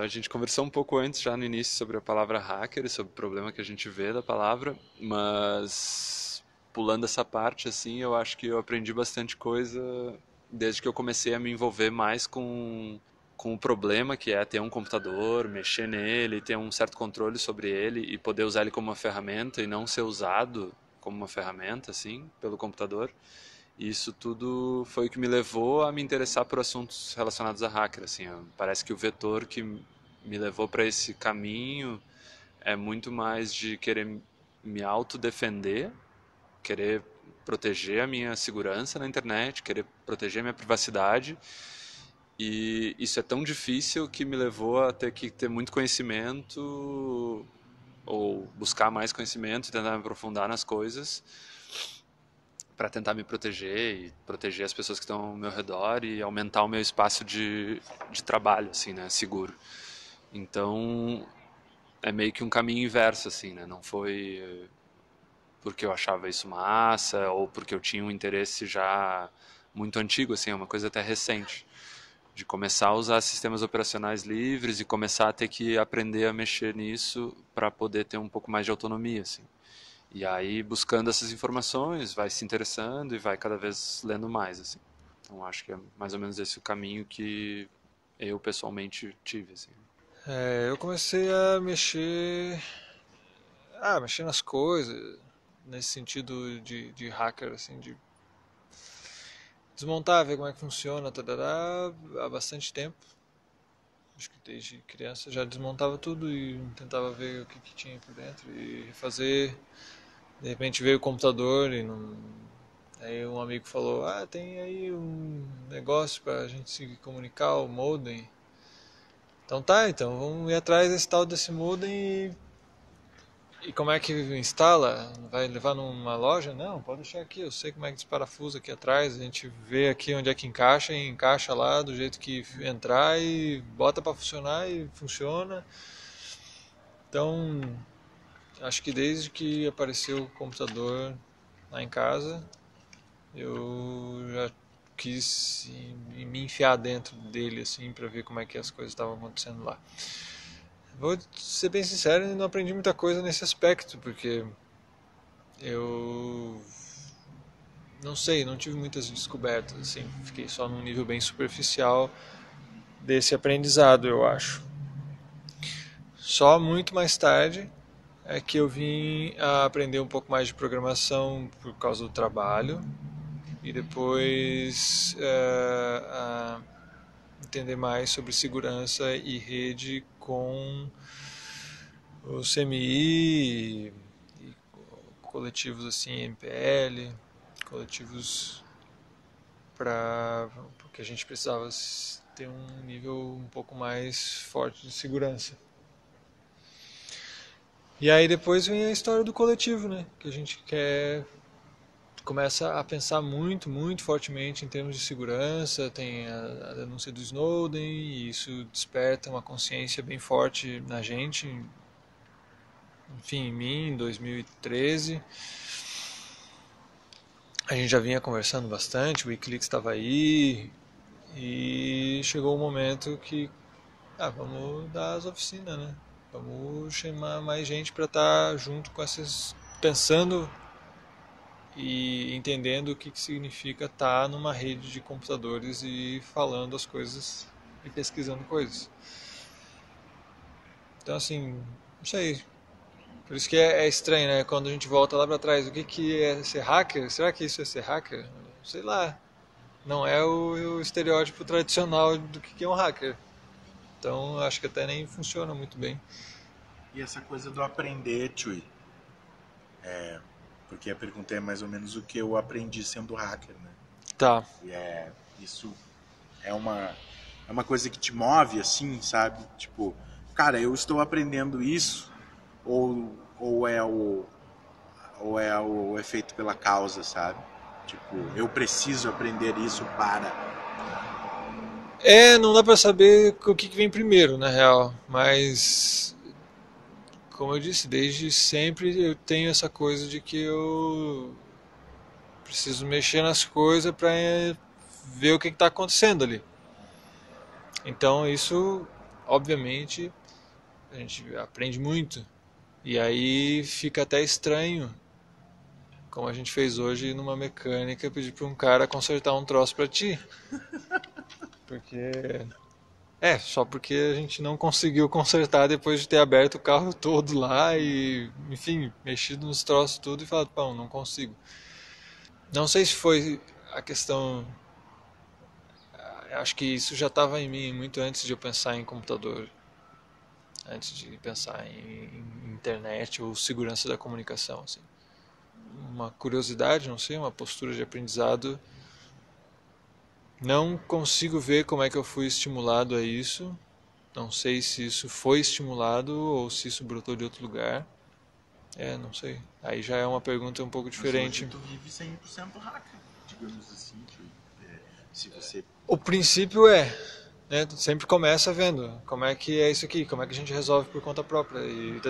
A gente conversou um pouco antes, já no início, sobre a palavra hacker e sobre o problema que a gente vê da palavra, mas pulando essa parte, assim, eu acho que eu aprendi bastante coisa desde que eu comecei a me envolver mais com o problema que é ter um computador, mexer nele, ter um certo controle sobre ele e poder usar ele como uma ferramenta e não ser usado como uma ferramenta, assim, pelo computador. E isso tudo foi o que me levou a me interessar por assuntos relacionados a hacker, assim. Parece que o vetor que me levou para esse caminho é muito mais de querer me autodefender, querer proteger a minha segurança na internet, querer proteger a minha privacidade. E isso é tão difícil que me levou a ter que ter muito conhecimento ou buscar mais conhecimento e tentar me aprofundar nas coisas para tentar me proteger e proteger as pessoas que estão ao meu redor e aumentar o meu espaço de trabalho, assim, né, seguro. Então, é meio que um caminho inverso, assim, né, não foi porque eu achava isso massa ou porque eu tinha um interesse já muito antigo, assim, é uma coisa até recente, de começar a usar sistemas operacionais livres e começar a ter que aprender a mexer nisso para poder ter um pouco mais de autonomia, assim. E aí, buscando essas informações, vai se interessando e vai cada vez lendo mais, assim. Então, acho que é mais ou menos esse o caminho que eu, pessoalmente, tive, assim. Eu comecei a mexer nas coisas, nesse sentido de hacker, assim, de desmontar, ver como é que funciona, tarará, há bastante tempo. Acho que desde criança já desmontava tudo e tentava ver o que tinha por dentro e refazer. De repente veio o computador e não... Aí um amigo falou, tem aí um negócio pra gente se comunicar, o modem. Então vamos ir atrás desse tal desse modem e como é que instala? Vai levar numa loja? Não, pode deixar aqui, eu sei como é que desparafusa aqui atrás, a gente vê aqui onde é que encaixa e encaixa lá do jeito que entrar e bota pra funcionar e funciona. Então, acho que desde que apareceu o computador lá em casa, eu já quis me enfiar dentro dele assim para ver como é que as coisas estavam acontecendo lá. Vou ser bem sincero, eu não aprendi muita coisa nesse aspecto, porque eu não sei, não tive muitas descobertas, assim, fiquei só num nível bem superficial desse aprendizado, eu acho. Só muito mais tarde é que eu vim a aprender um pouco mais de programação por causa do trabalho e depois a entender mais sobre segurança e rede com o CMI e coletivos assim, MPL, coletivos porque a gente precisava ter um nível um pouco mais forte de segurança. E aí depois vem a história do coletivo, né? Que a gente começa a pensar muito, muito fortemente em termos de segurança, tem a denúncia do Snowden, e isso desperta uma consciência bem forte na gente, enfim, em mim, em 2013. a gente já vinha conversando bastante, o Wikileaks estava aí, e chegou um momento que, vamos dar as oficinas, né? Vamos chamar mais gente para estar junto com essas, pensando e entendendo o que significa estar numa rede de computadores e falando as coisas e pesquisando coisas. Então, assim, não sei. Por isso que é estranho, né? Quando a gente volta lá para trás, o que é ser hacker? Será que isso é ser hacker? Sei lá. Não é o estereótipo tradicional do que é um hacker. Então, acho que até nem funciona muito bem. E essa coisa do aprender, Tui? Porque a pergunta é mais ou menos o que eu aprendi sendo hacker, né? Tá. E isso é uma coisa que te move, assim, sabe? Tipo, cara, eu estou aprendendo isso ou é o efeito pela causa, sabe? Tipo, eu preciso aprender isso para... Não dá pra saber o que vem primeiro, na real. Mas, como eu disse, desde sempre eu tenho essa coisa de que eu preciso mexer nas coisas pra ver o que tá acontecendo ali. Então isso, obviamente, a gente aprende muito. E aí fica até estranho, como a gente fez hoje numa mecânica, pedir para um cara consertar um troço para ti. Porque... só porque a gente não conseguiu consertar depois de ter aberto o carro todo lá e, enfim, mexido nos troços tudo e falado, pão, não consigo. Não sei se foi a questão... Acho que isso já estava em mim muito antes de eu pensar em computador. Antes de pensar em internet ou segurança da comunicação, assim. Uma curiosidade, não sei, uma postura de aprendizado. Não consigo ver como é que eu fui estimulado a isso. Não sei se isso foi estimulado ou se isso brotou de outro lugar. Não sei. Aí já é uma pergunta um pouco diferente. Mas hoje tu vive 100% hacker, digamos assim. Se você... O princípio né? Tu sempre começa vendo como é que é isso aqui, como é que a gente resolve por conta própria e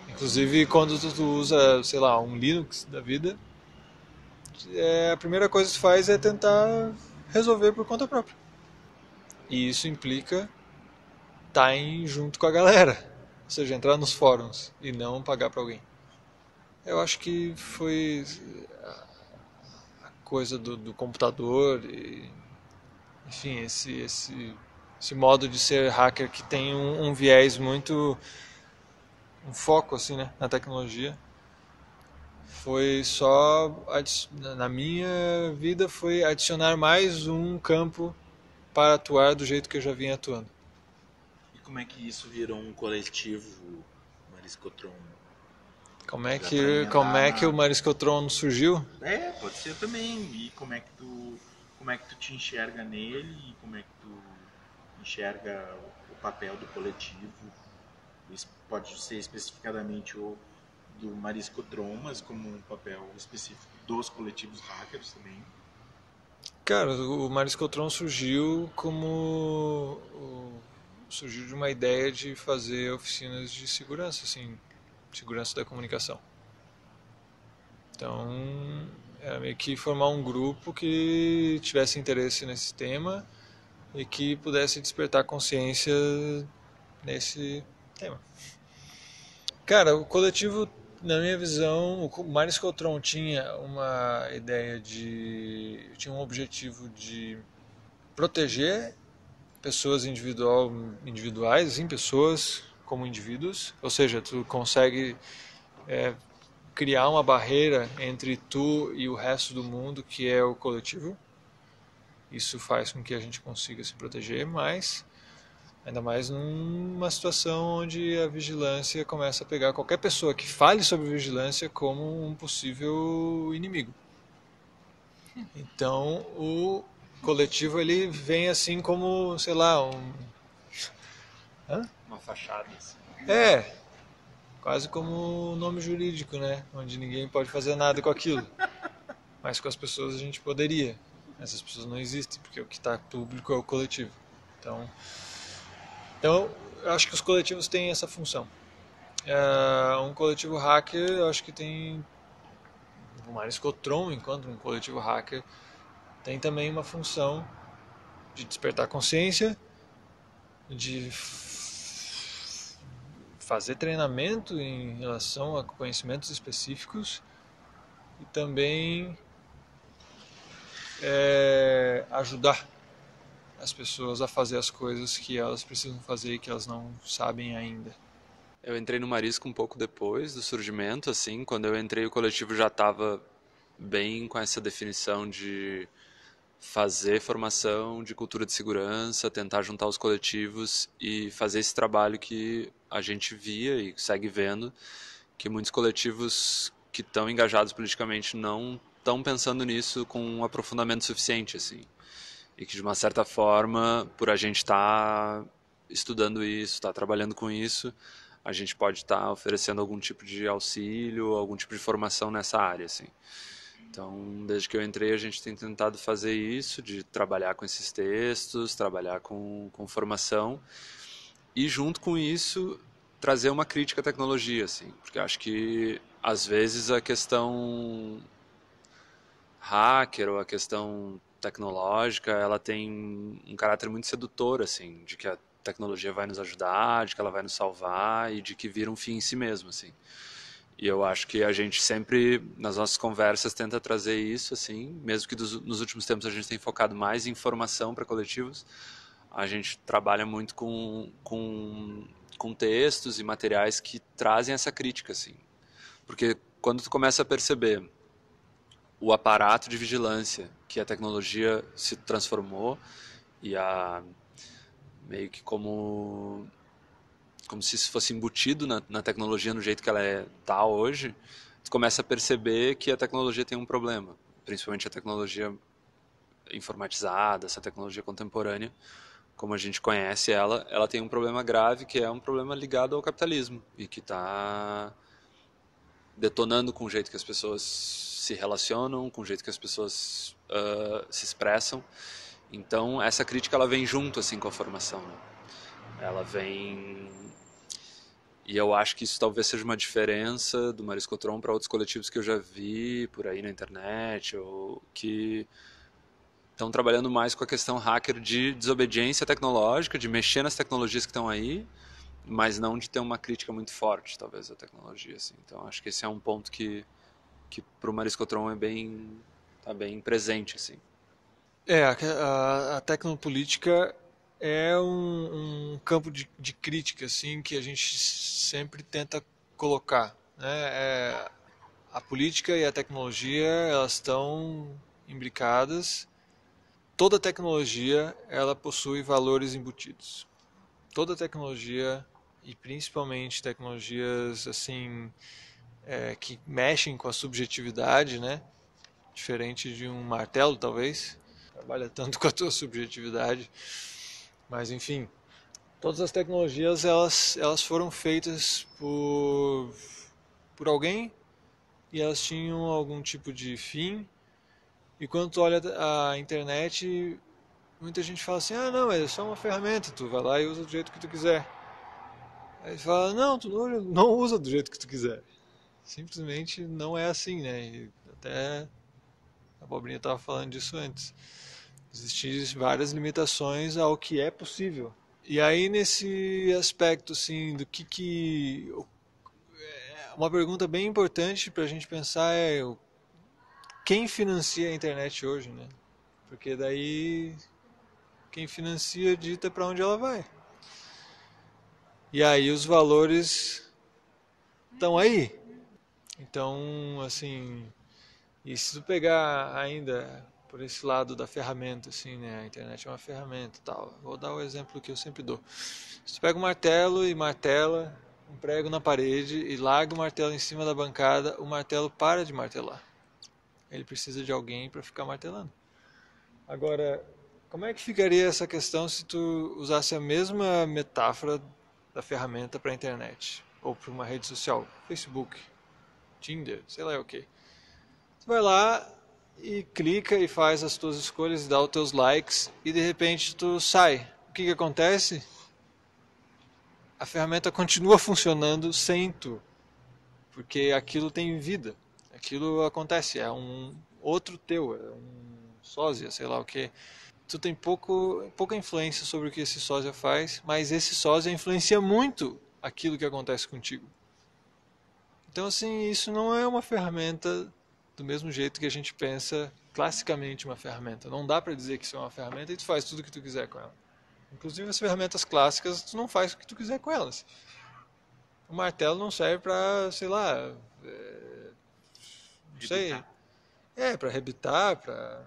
Inclusive quando tu usa, sei lá, um Linux da vida, a primeira coisa que tu faz é tentar resolver por conta própria. E isso implica estar junto com a galera, ou seja, entrar nos fóruns e não pagar para alguém. Eu acho que foi a coisa do computador e, enfim, esse modo de ser hacker que tem um viés muito, um foco assim, né, na tecnologia. Foi só, na minha vida, foi adicionar mais um campo para atuar do jeito que eu já vinha atuando. E como é que isso virou um coletivo Mariscotron? Como é que o Mariscotron surgiu? Pode ser também. E como é que tu te enxerga nele e como é que tu enxerga o papel do coletivo? Isso pode ser especificadamente o do Mariscotron, mas como um papel específico dos coletivos hackers também. Cara, o Mariscotron surgiu surgiu de uma ideia de fazer oficinas de segurança, assim, segurança da comunicação. Então, era meio que formar um grupo que tivesse interesse nesse tema e que pudesse despertar consciência nesse tema. Cara, o coletivo, na minha visão, o Mariscotron tinha uma ideia tinha um objetivo de proteger pessoas individuais, assim, pessoas como indivíduos, ou seja, tu consegue criar uma barreira entre tu e o resto do mundo, que é o coletivo. Isso faz com que a gente consiga se proteger mais, ainda mais numa situação onde a vigilância começa a pegar qualquer pessoa que fale sobre vigilância como um possível inimigo. Então, o coletivo ele vem assim como, sei lá, uma fachada. Assim. Quase como um nome jurídico, né? Onde ninguém pode fazer nada com aquilo. Mas com as pessoas a gente poderia. Essas pessoas não existem, porque o que está público é o coletivo. Então, eu acho que os coletivos têm essa função. Um coletivo hacker, eu acho que tem O Mariscotron, enquanto um coletivo hacker, tem também uma função de despertar consciência, de fazer treinamento em relação a conhecimentos específicos e também ajudar as pessoas a fazer as coisas que elas precisam fazer e que elas não sabem ainda. Eu entrei no Marisco um pouco depois do surgimento, assim, quando eu entrei o coletivo já estava bem com essa definição de fazer formação de cultura de segurança, tentar juntar os coletivos e fazer esse trabalho que a gente via e segue vendo, que muitos coletivos que estão engajados politicamente não estão pensando nisso com um aprofundamento suficiente, assim. E que, de uma certa forma, por a gente estar estudando isso, estar trabalhando com isso, a gente pode estar oferecendo algum tipo de auxílio, algum tipo de formação nessa área, assim. Então, desde que eu entrei, a gente tem tentado fazer isso, de trabalhar com esses textos, trabalhar com formação e, junto com isso, trazer uma crítica à tecnologia, assim, porque acho que, às vezes, a questão hacker ou a questão tecnológica, ela tem um caráter muito sedutor, assim, de que a tecnologia vai nos ajudar, de que ela vai nos salvar e de que vira um fim em si mesmo, assim. E eu acho que a gente sempre, nas nossas conversas, tenta trazer isso, assim, mesmo que nos últimos tempos a gente tenha focado mais em formação para coletivos, a gente trabalha muito com textos e materiais que trazem essa crítica, assim. Porque quando tu começa a perceber o aparato de vigilância que a tecnologia se transformou e meio que como se isso fosse embutido na tecnologia no jeito que ela tá hoje, tu começa a perceber que a tecnologia tem um problema, principalmente a tecnologia informatizada, essa tecnologia contemporânea, como a gente conhece ela tem um problema grave, que é um problema ligado ao capitalismo e que está detonando com o jeito que as pessoas se relacionam, com o jeito que as pessoas se expressam. Então, essa crítica ela vem junto assim com a formação, né? Ela vem... E eu acho que isso talvez seja uma diferença do Mariscotron para outros coletivos que eu já vi por aí na internet, ou que estão trabalhando mais com a questão hacker de desobediência tecnológica, de mexer nas tecnologias que estão aí, mas não de ter uma crítica muito forte, talvez, à tecnologia, assim. Então, acho que esse é um ponto que para o Mariscotron tá bem presente, assim. A tecnopolítica é um campo de crítica, assim, que a gente sempre tenta colocar, né? A política e a tecnologia, elas estão imbricadas. Toda tecnologia, ela possui valores embutidos. Toda tecnologia, e principalmente tecnologias assim que mexem com a subjetividade, né? Diferente de um martelo, talvez, trabalha tanto com a tua subjetividade, mas enfim, todas as tecnologias elas foram feitas por alguém e elas tinham algum tipo de fim. E quando tu olha a internet, muita gente fala assim: ah, não, é só uma ferramenta, tu vai lá e usa do jeito que tu quiser. Aí tu fala: não, tu não usa do jeito que tu quiser. Simplesmente não é assim, né? E até a Bobrinha estava falando disso antes. Existem várias limitações ao que é possível. E aí, nesse aspecto, assim, do que uma pergunta bem importante para a gente pensar é: quem financia a internet hoje, né? Porque daí quem financia dita para onde ela vai. E aí os valores estão aí. Então, assim, e se tu pegar ainda por esse lado da ferramenta, assim, né? A internet é uma ferramenta e tal. Vou dar o exemplo que eu sempre dou. Se tu pega um martelo e martela um prego na parede e larga o martelo em cima da bancada, o martelo para de martelar. Ele precisa de alguém para ficar martelando. Agora, como é que ficaria essa questão se tu usasse a mesma metáfora da ferramenta para a internet? Ou para uma rede social, Facebook, Tinder, sei lá o que. Tu vai lá e clica e faz as tuas escolhas, dá os teus likes e de repente tu sai. O que acontece? A ferramenta continua funcionando sem tu, porque aquilo tem vida. Aquilo acontece, é um outro teu, é um sósia, sei lá o que. Tu tem pouca influência sobre o que esse sósia faz, mas esse sósia influencia muito aquilo que acontece contigo. Então, assim, isso não é uma ferramenta do mesmo jeito que a gente pensa classicamente uma ferramenta. Não dá para dizer que isso é uma ferramenta e tu faz tudo o que tu quiser com ela. Inclusive as ferramentas clássicas, tu não faz o que tu quiser com elas. O martelo não serve para, sei lá, não sei, para arrebitar, para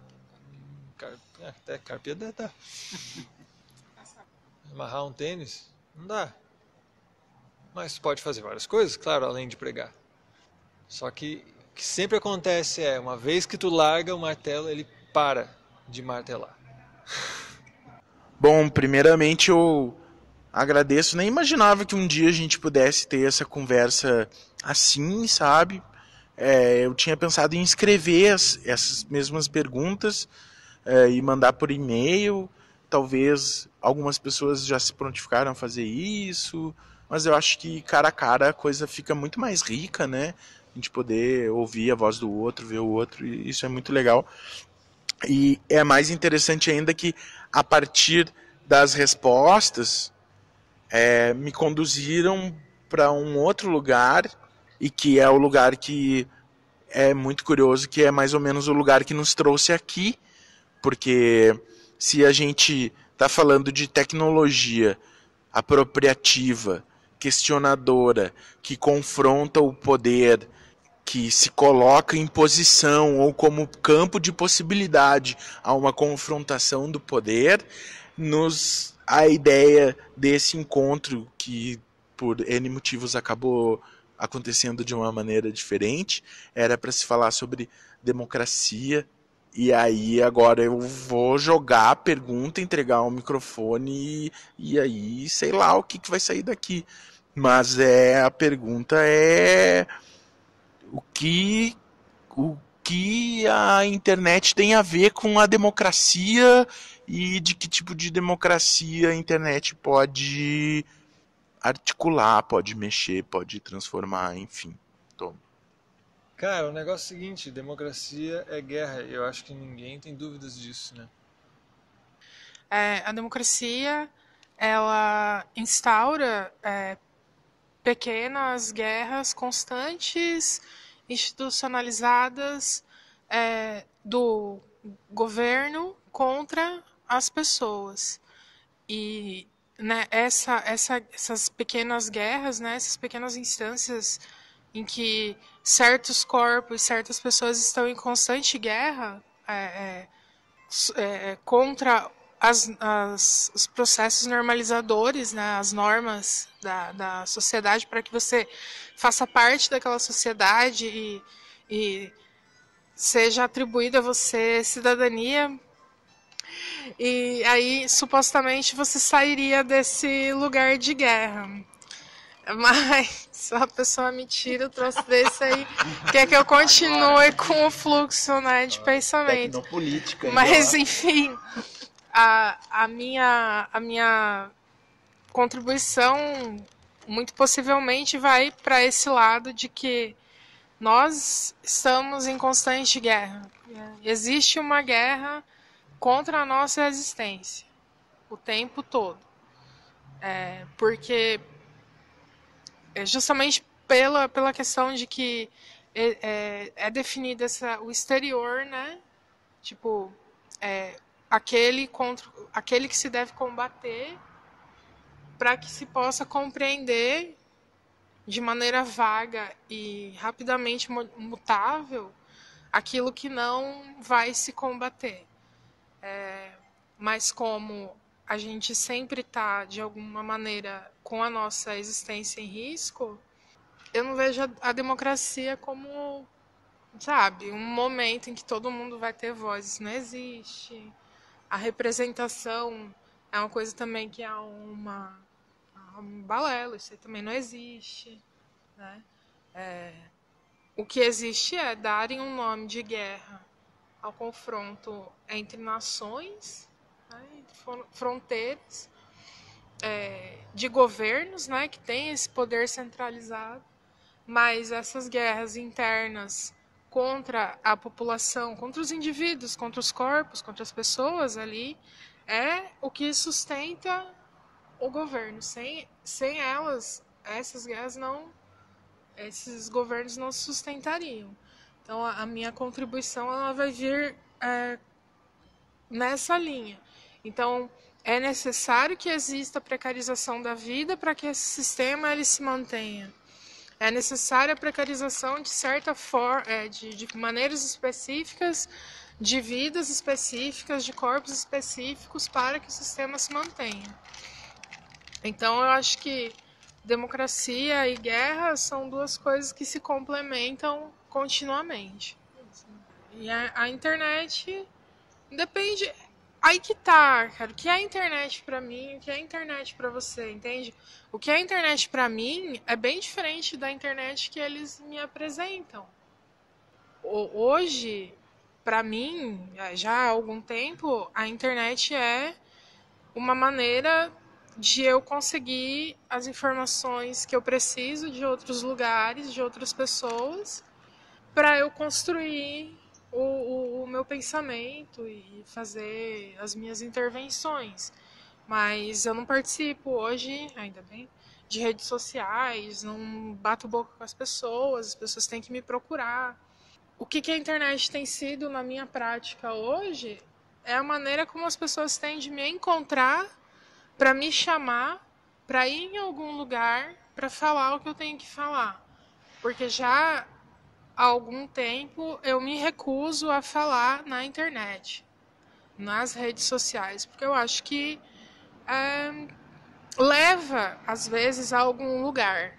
até carpia dá. Amarrar um tênis, não dá. Mas tu pode fazer várias coisas, claro, além de pregar. Só que o que sempre acontece é, uma vez que tu larga o martelo, ele para de martelar. Bom, primeiramente eu agradeço, nem imaginava que um dia a gente pudesse ter essa conversa assim, sabe? Eu tinha pensado em escrever essas mesmas perguntas e mandar por e-mail. Talvez algumas pessoas já se prontificaram a fazer isso, mas eu acho que cara a cara a coisa fica muito mais rica, né? A gente poder ouvir a voz do outro, ver o outro, e isso é muito legal. E é mais interessante ainda que a partir das respostas me conduziram para um outro lugar, e que é o lugar que é muito curioso, que é mais ou menos o lugar que nos trouxe aqui, porque se a gente está falando de tecnologia apropriativa, questionadora, que confronta o poder, que se coloca em posição ou como campo de possibilidade a uma confrontação do poder, a ideia desse encontro, que por N motivos acabou acontecendo de uma maneira diferente, era para se falar sobre democracia. E aí agora eu vou jogar a pergunta, entregar o microfone e aí sei lá o que vai sair daqui. Mas a pergunta é o que a internet tem a ver com a democracia e de que tipo de democracia a internet pode articular, pode mexer, pode transformar, enfim. Cara, o negócio é o seguinte, democracia é guerra, eu acho que ninguém tem dúvidas disso, né? A democracia, ela instaura pequenas guerras constantes, institucionalizadas do governo contra as pessoas. E né, essas pequenas guerras, né, essas pequenas instâncias em que certos corpos, certas pessoas estão em constante guerra contra os processos normalizadores, né, as normas da sociedade, para que você faça parte daquela sociedade e seja atribuída a você cidadania. E aí, supostamente, você sairia desse lugar de guerra. Mas a pessoa me tira o troço desse aí, quer que eu continue com o fluxo, né, de pensamento. Tecnopolítica. Mas, enfim, a minha contribuição muito possivelmente vai para esse lado de que nós estamos em constante guerra. Existe uma guerra contra a nossa existência o tempo todo. Porque justamente pela questão de que é definido o exterior, né? Tipo, aquele que se deve combater, para que se possa compreender de maneira vaga e rapidamente mutável aquilo que não vai se combater. Mas como a gente sempre está, de alguma maneira, com a nossa existência em risco, eu não vejo a democracia como, sabe, um momento em que todo mundo vai ter voz. Isso não existe. A representação é uma coisa também que é um balela, isso aí também não existe, né? O que existe é darem um nome de guerra ao confronto entre nações, né, entre fronteiras, de governos, né, que têm esse poder centralizado, mas essas guerras internas contra a população, contra os indivíduos, contra os corpos, contra as pessoas ali, é o que sustenta o governo. Sem elas, essas guerras esses governos não se sustentariam. Então a minha contribuição ela vai vir nessa linha. Então é necessário que exista a precarização da vida para que esse sistema ele se mantenha. É necessária a precarização de certa forma, de maneiras específicas, de vidas específicas, de corpos específicos para que o sistema se mantenha. Então eu acho que democracia e guerra são duas coisas que se complementam continuamente. E a internet depende. Aí que tá, cara. O que é a internet pra mim, o que é a internet pra você, entende? O que é a internet pra mim é bem diferente da internet que eles me apresentam. Hoje, pra mim, já há algum tempo, a internet é uma maneira de eu conseguir as informações que eu preciso de outros lugares, de outras pessoas, para eu construir o meu pensamento e fazer as minhas intervenções. Mas eu não participo hoje, ainda bem, de redes sociais, não bato boca com as pessoas têm que me procurar. O que a internet tem sido na minha prática hoje é a maneira como as pessoas têm de me encontrar, para me chamar, para ir em algum lugar, para falar o que eu tenho que falar. Porque já há algum tempo eu me recuso a falar na internet, nas redes sociais, porque eu acho que leva, às vezes, a algum lugar.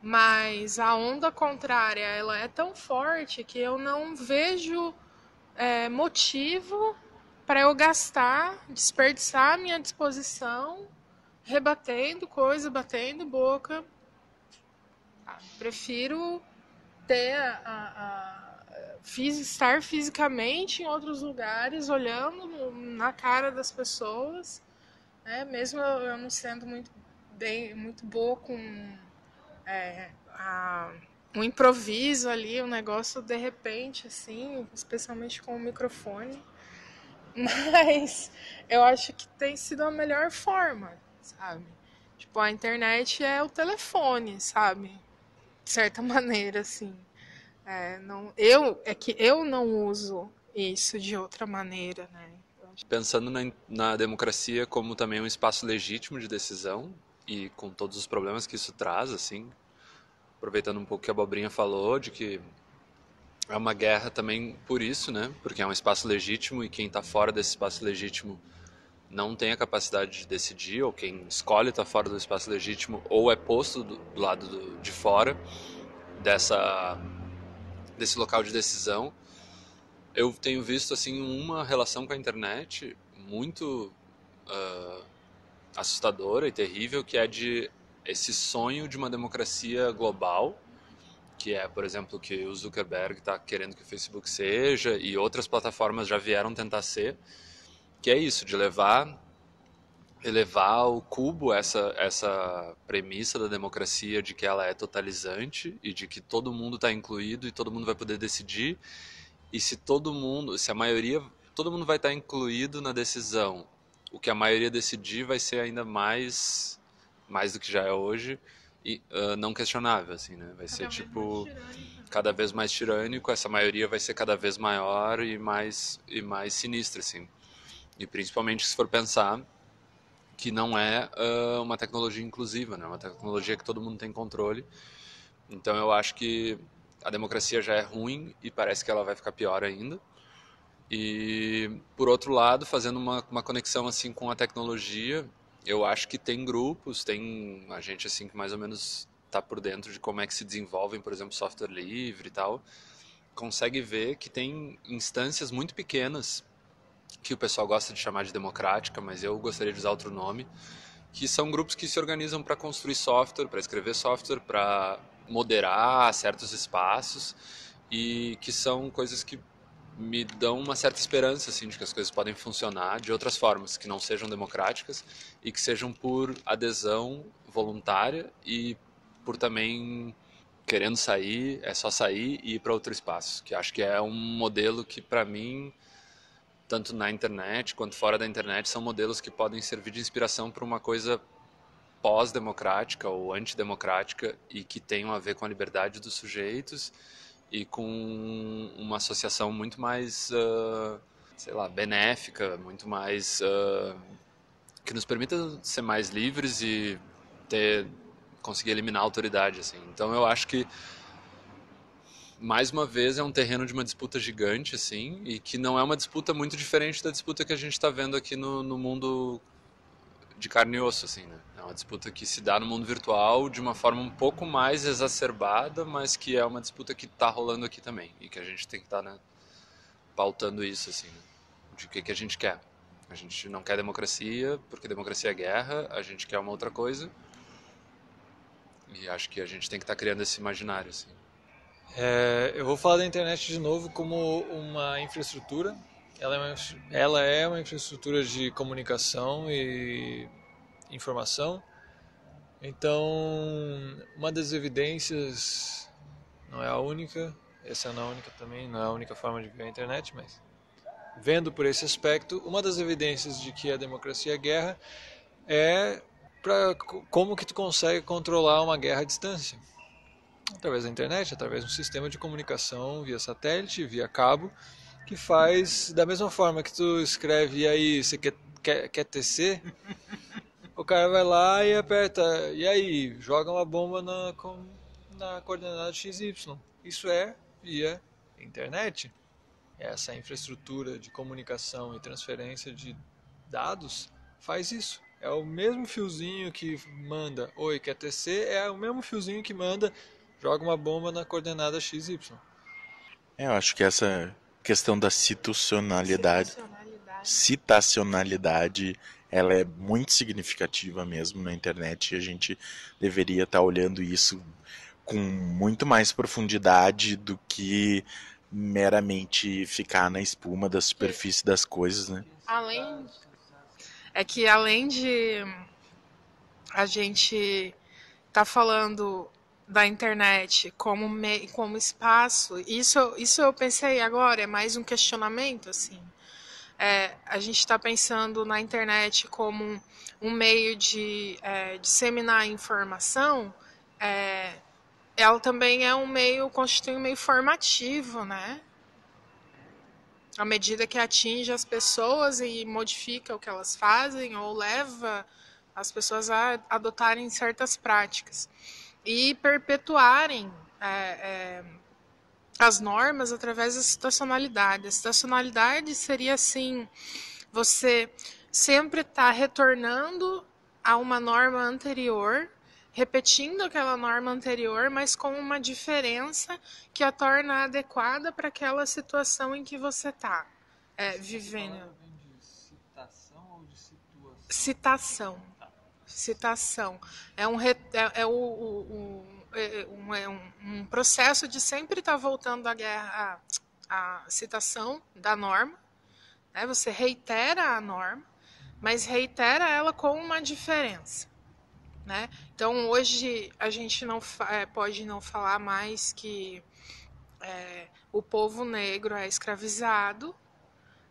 Mas a onda contrária ela é tão forte que eu não vejo motivo para eu desperdiçar a minha disposição, rebatendo coisa, batendo boca. Prefiro estar fisicamente em outros lugares, olhando na cara das pessoas, né? Mesmo eu não sendo muito boa com um improviso ali, um negócio de repente, assim, especialmente com o microfone. Mas eu acho que tem sido a melhor forma, sabe? Tipo, a internet é o telefone, sabe? De certa maneira, assim. Eu não uso isso de outra maneira, né? Pensando na democracia como também um espaço legítimo de decisão e com todos os problemas que isso traz, assim, aproveitando um pouco que a Abobrinha falou, de que é uma guerra também por isso, né? Porque é um espaço legítimo e quem está fora desse espaço legítimo não tem a capacidade de decidir, ou quem escolhe estar fora do espaço legítimo ou é posto do lado de fora desse local de decisão. Eu tenho visto assim uma relação com a internet muito assustadora e terrível, que é de esse sonho de uma democracia global, que é, por exemplo, o que o Zuckerberg está querendo que o Facebook seja, e outras plataformas já vieram tentar ser, que é isso, de elevar ao cubo essa premissa da democracia de que ela é totalizante e de que todo mundo está incluído e todo mundo vai poder decidir, e se todo mundo vai estar incluído na decisão, o que a maioria decidir vai ser ainda mais do que já é hoje, e não questionável, assim, né? Vai ser tipo cada vez mais tirânico, essa maioria vai ser cada vez maior e mais sinistra, assim. E principalmente se for pensar que não é uma tecnologia inclusiva, né? Uma tecnologia que todo mundo tem controle. Então eu acho que a democracia já é ruim e parece que ela vai ficar pior ainda. E, por outro lado, fazendo uma conexão assim com a tecnologia, eu acho que tem grupos, tem a gente assim que mais ou menos está por dentro de como é que se desenvolvem, por exemplo, software livre e tal, consegue ver que tem instâncias muito pequenas, que o pessoal gosta de chamar de democrática, mas eu gostaria de usar outro nome, que são grupos que se organizam para construir software, para escrever software, para moderar certos espaços, e que são coisas que me dão uma certa esperança, assim, de que as coisas podem funcionar de outras formas, que não sejam democráticas e que sejam por adesão voluntária e por também querendo sair, é só sair e ir para outro espaço, que acho que é um modelo que, para mim, tanto na internet quanto fora da internet, são modelos que podem servir de inspiração para uma coisa pós-democrática ou antidemocrática e que tenham a ver com a liberdade dos sujeitos e com uma associação muito mais, sei lá, benéfica, muito mais que nos permita ser mais livres e conseguir eliminar a autoridade, assim. Então eu acho que mais uma vez é um terreno de uma disputa gigante, assim, e que não é uma disputa muito diferente da disputa que a gente está vendo aqui no mundo de carne e osso, assim, né? É uma disputa que se dá no mundo virtual de uma forma um pouco mais exacerbada, mas que é uma disputa que está rolando aqui também e que a gente tem que estar, né, pautando isso, assim, né? De o que a gente quer. A gente não quer democracia, porque democracia é guerra, a gente quer uma outra coisa e acho que a gente tem que estar criando esse imaginário, assim. Eu vou falar da internet de novo como uma infraestrutura. Ela é uma infraestrutura de comunicação e informação. Então, uma das evidências, não é a única, essa não é a única também, não é a única forma de ver a internet, mas vendo por esse aspecto, uma das evidências de que a democracia é guerra é como que tu consegue controlar uma guerra à distância. Através da internet, através de um sistema de comunicação via satélite, via cabo, que faz da mesma forma que tu escreve, e aí, você quer tecer? O cara vai lá e aperta, e aí, joga uma bomba na coordenada XY. Isso é via internet. Essa infraestrutura de comunicação e transferência de dados faz isso. É o mesmo fiozinho que manda, oi, quer tecer? É o mesmo fiozinho que manda, joga uma bomba na coordenada XY. Eu acho que essa questão da citacionalidade, ela é muito significativa mesmo na internet e a gente deveria estar olhando isso com muito mais profundidade do que meramente ficar na espuma da superfície das coisas, né? Além de a gente tá falando da internet como espaço, isso eu pensei agora, é mais um questionamento, assim. A gente está pensando na internet como um meio de disseminar informação, ela também constitui um meio formativo, né? À medida que atinge as pessoas e modifica o que elas fazem ou leva as pessoas a adotarem certas práticas e perpetuarem as normas através da citacionalidade. A citacionalidade seria, assim, você sempre está retornando a uma norma anterior, repetindo aquela norma anterior, mas com uma diferença que a torna adequada para aquela situação em que você está vivendo. Citação ou de situação? Citação. Citação. É um processo de sempre estar voltando à citação da norma, né? Você reitera a norma, mas reitera ela com uma diferença, né? Então hoje a gente não pode não falar mais que o povo negro é escravizado,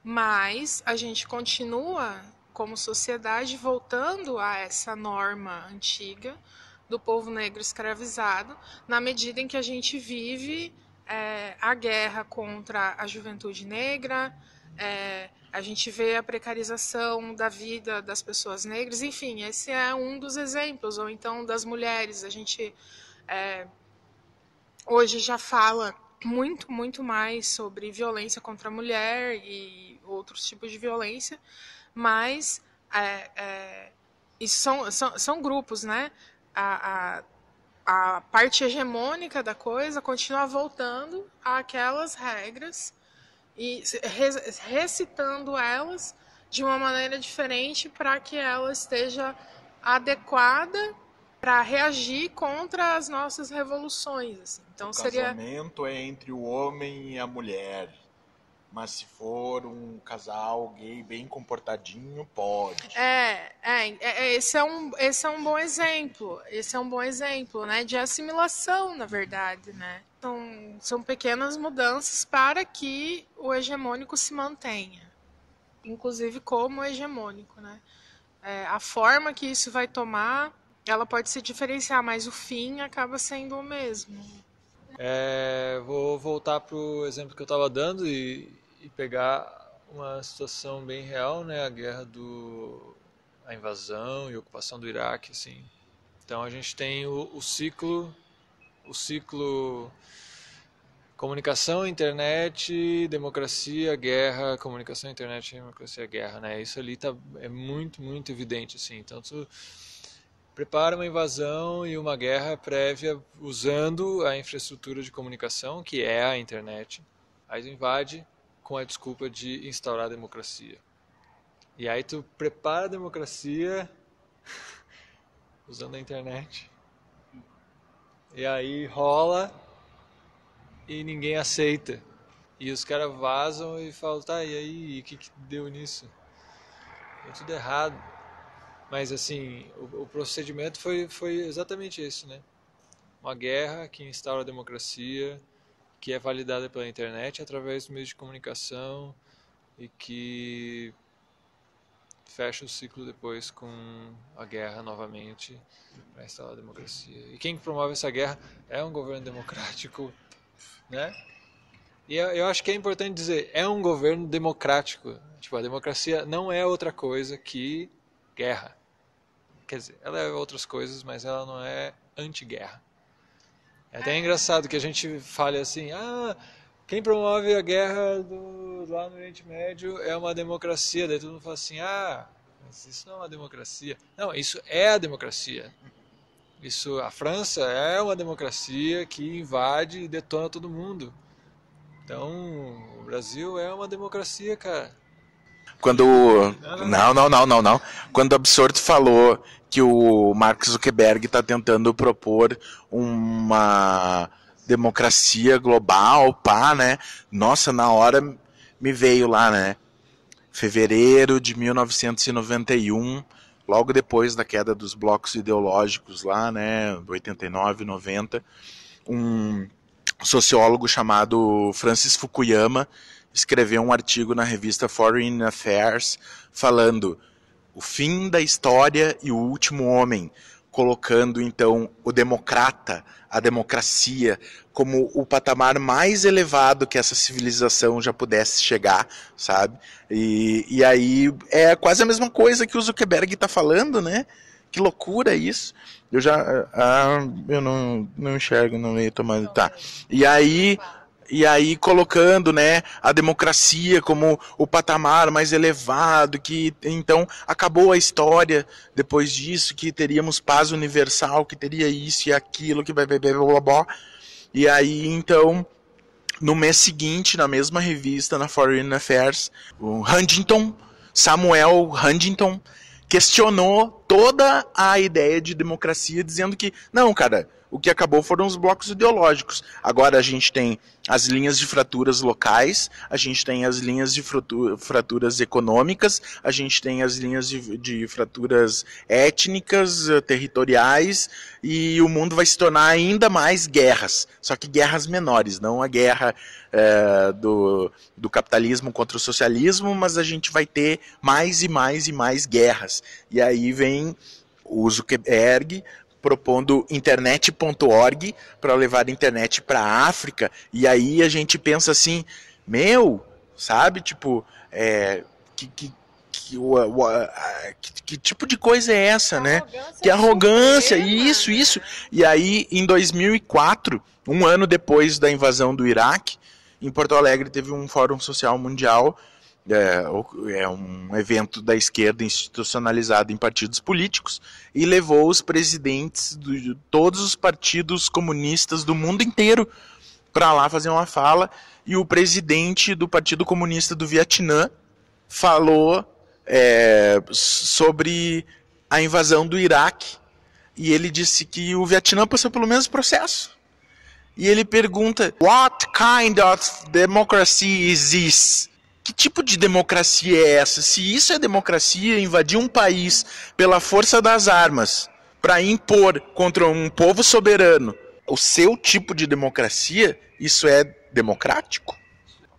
mas a gente continua como sociedade voltando a essa norma antiga do povo negro escravizado, na medida em que a gente vive a guerra contra a juventude negra, a gente vê a precarização da vida das pessoas negras, enfim, esse é um dos exemplos, ou então das mulheres. A gente hoje já fala muito, muito mais sobre violência contra a mulher e outros tipos de violência, mas isso são grupos, né? A parte hegemônica da coisa continua voltando àquelas regras e recitando elas de uma maneira diferente para que ela esteja adequada para reagir contra as nossas revoluções. Assim. Então, o casamento é entre o homem e a mulher. Mas se for um casal gay bem comportadinho, pode. Esse é um bom exemplo. Esse é um bom exemplo, né, de assimilação, na verdade, né? São pequenas mudanças para que o hegemônico se mantenha, inclusive como hegemônico, né? A forma que isso vai tomar, ela pode se diferenciar, mas o fim acaba sendo o mesmo. Vou voltar para o exemplo que eu estava dando e pegar uma situação bem real, né? A guerra a invasão e ocupação do Iraque, assim. Então a gente tem o ciclo comunicação, internet, democracia, guerra, comunicação, internet, democracia, guerra, né? Isso ali é muito, muito evidente, assim. Então tu prepara uma invasão e uma guerra prévia usando a infraestrutura de comunicação, que é a internet. Aí tu invade com a desculpa de instaurar a democracia. E aí tu prepara a democracia usando a internet. E aí rola e ninguém aceita. E os caras vazam e falam, tá, e aí, o que deu nisso? Deu tudo errado. Mas assim, o procedimento foi exatamente esse, né? Uma guerra que instaura a democracia, que é validada pela internet através dos meios de comunicação e que fecha o ciclo depois com a guerra novamente para instalar a democracia. E quem promove essa guerra é um governo democrático, né? E eu acho que é importante dizer, é um governo democrático. Tipo, a democracia não é outra coisa que guerra. Quer dizer, ela é outras coisas, mas ela não é anti-guerra. É até engraçado que a gente fale assim, quem promove a guerra lá no Oriente Médio é uma democracia. Daí todo mundo fala assim, mas isso não é uma democracia. Não, isso é a democracia. A França é uma democracia que invade e detona todo mundo. Então, o Brasil é uma democracia, cara. Quando... Não. Quando o Absurdo falou que o Mark Zuckerberg está tentando propor uma democracia global, né? Nossa, na hora me veio lá, né? Fevereiro de 1991, logo depois da queda dos blocos ideológicos lá, né? 89, 90, um sociólogo chamado Francis Fukuyama escreveu um artigo na revista Foreign Affairs falando o fim da história e o último homem, colocando então o democrata, a democracia, como o patamar mais elevado que essa civilização já pudesse chegar, sabe? E aí é quase a mesma coisa que o Zuckerberg está falando, né? Que loucura isso. Eu não enxergo, não meio tomando. Tá. E aí colocando, né, a democracia como o patamar mais elevado, que então acabou a história depois disso, que teríamos paz universal, que teria isso e aquilo, que blá blá blá blá blá. E aí então, no mês seguinte, na mesma revista, na Foreign Affairs, o Samuel Huntington questionou toda a ideia de democracia, dizendo que, não, cara, o que acabou foram os blocos ideológicos. Agora a gente tem as linhas de fraturas locais, a gente tem as linhas de fraturas econômicas, a gente tem as linhas de fraturas étnicas, territoriais, e o mundo vai se tornar ainda mais guerras, só que guerras menores, não a guerra do capitalismo contra o socialismo, mas a gente vai ter mais e mais e mais guerras. E aí vem o Zuckerberg propondo internet.org para levar a internet para a África, e aí a gente pensa assim, sabe, tipo, que tipo de coisa é essa, né? Que arrogância, isso. E aí, em 2004, um ano depois da invasão do Iraque, em Porto Alegre teve um Fórum Social Mundial, um evento da esquerda institucionalizado em partidos políticos, e levou os presidentes de todos os partidos comunistas do mundo inteiro para lá fazer uma fala, e o presidente do Partido Comunista do Vietnã falou sobre a invasão do Iraque, e ele disse que o Vietnã passou pelo mesmo processo. e ele pergunta: What kind of democracy is this? Que tipo de democracia é essa? Se isso é democracia, invadir um país pela força das armas para impor contra um povo soberano o seu tipo de democracia, isso é democrático?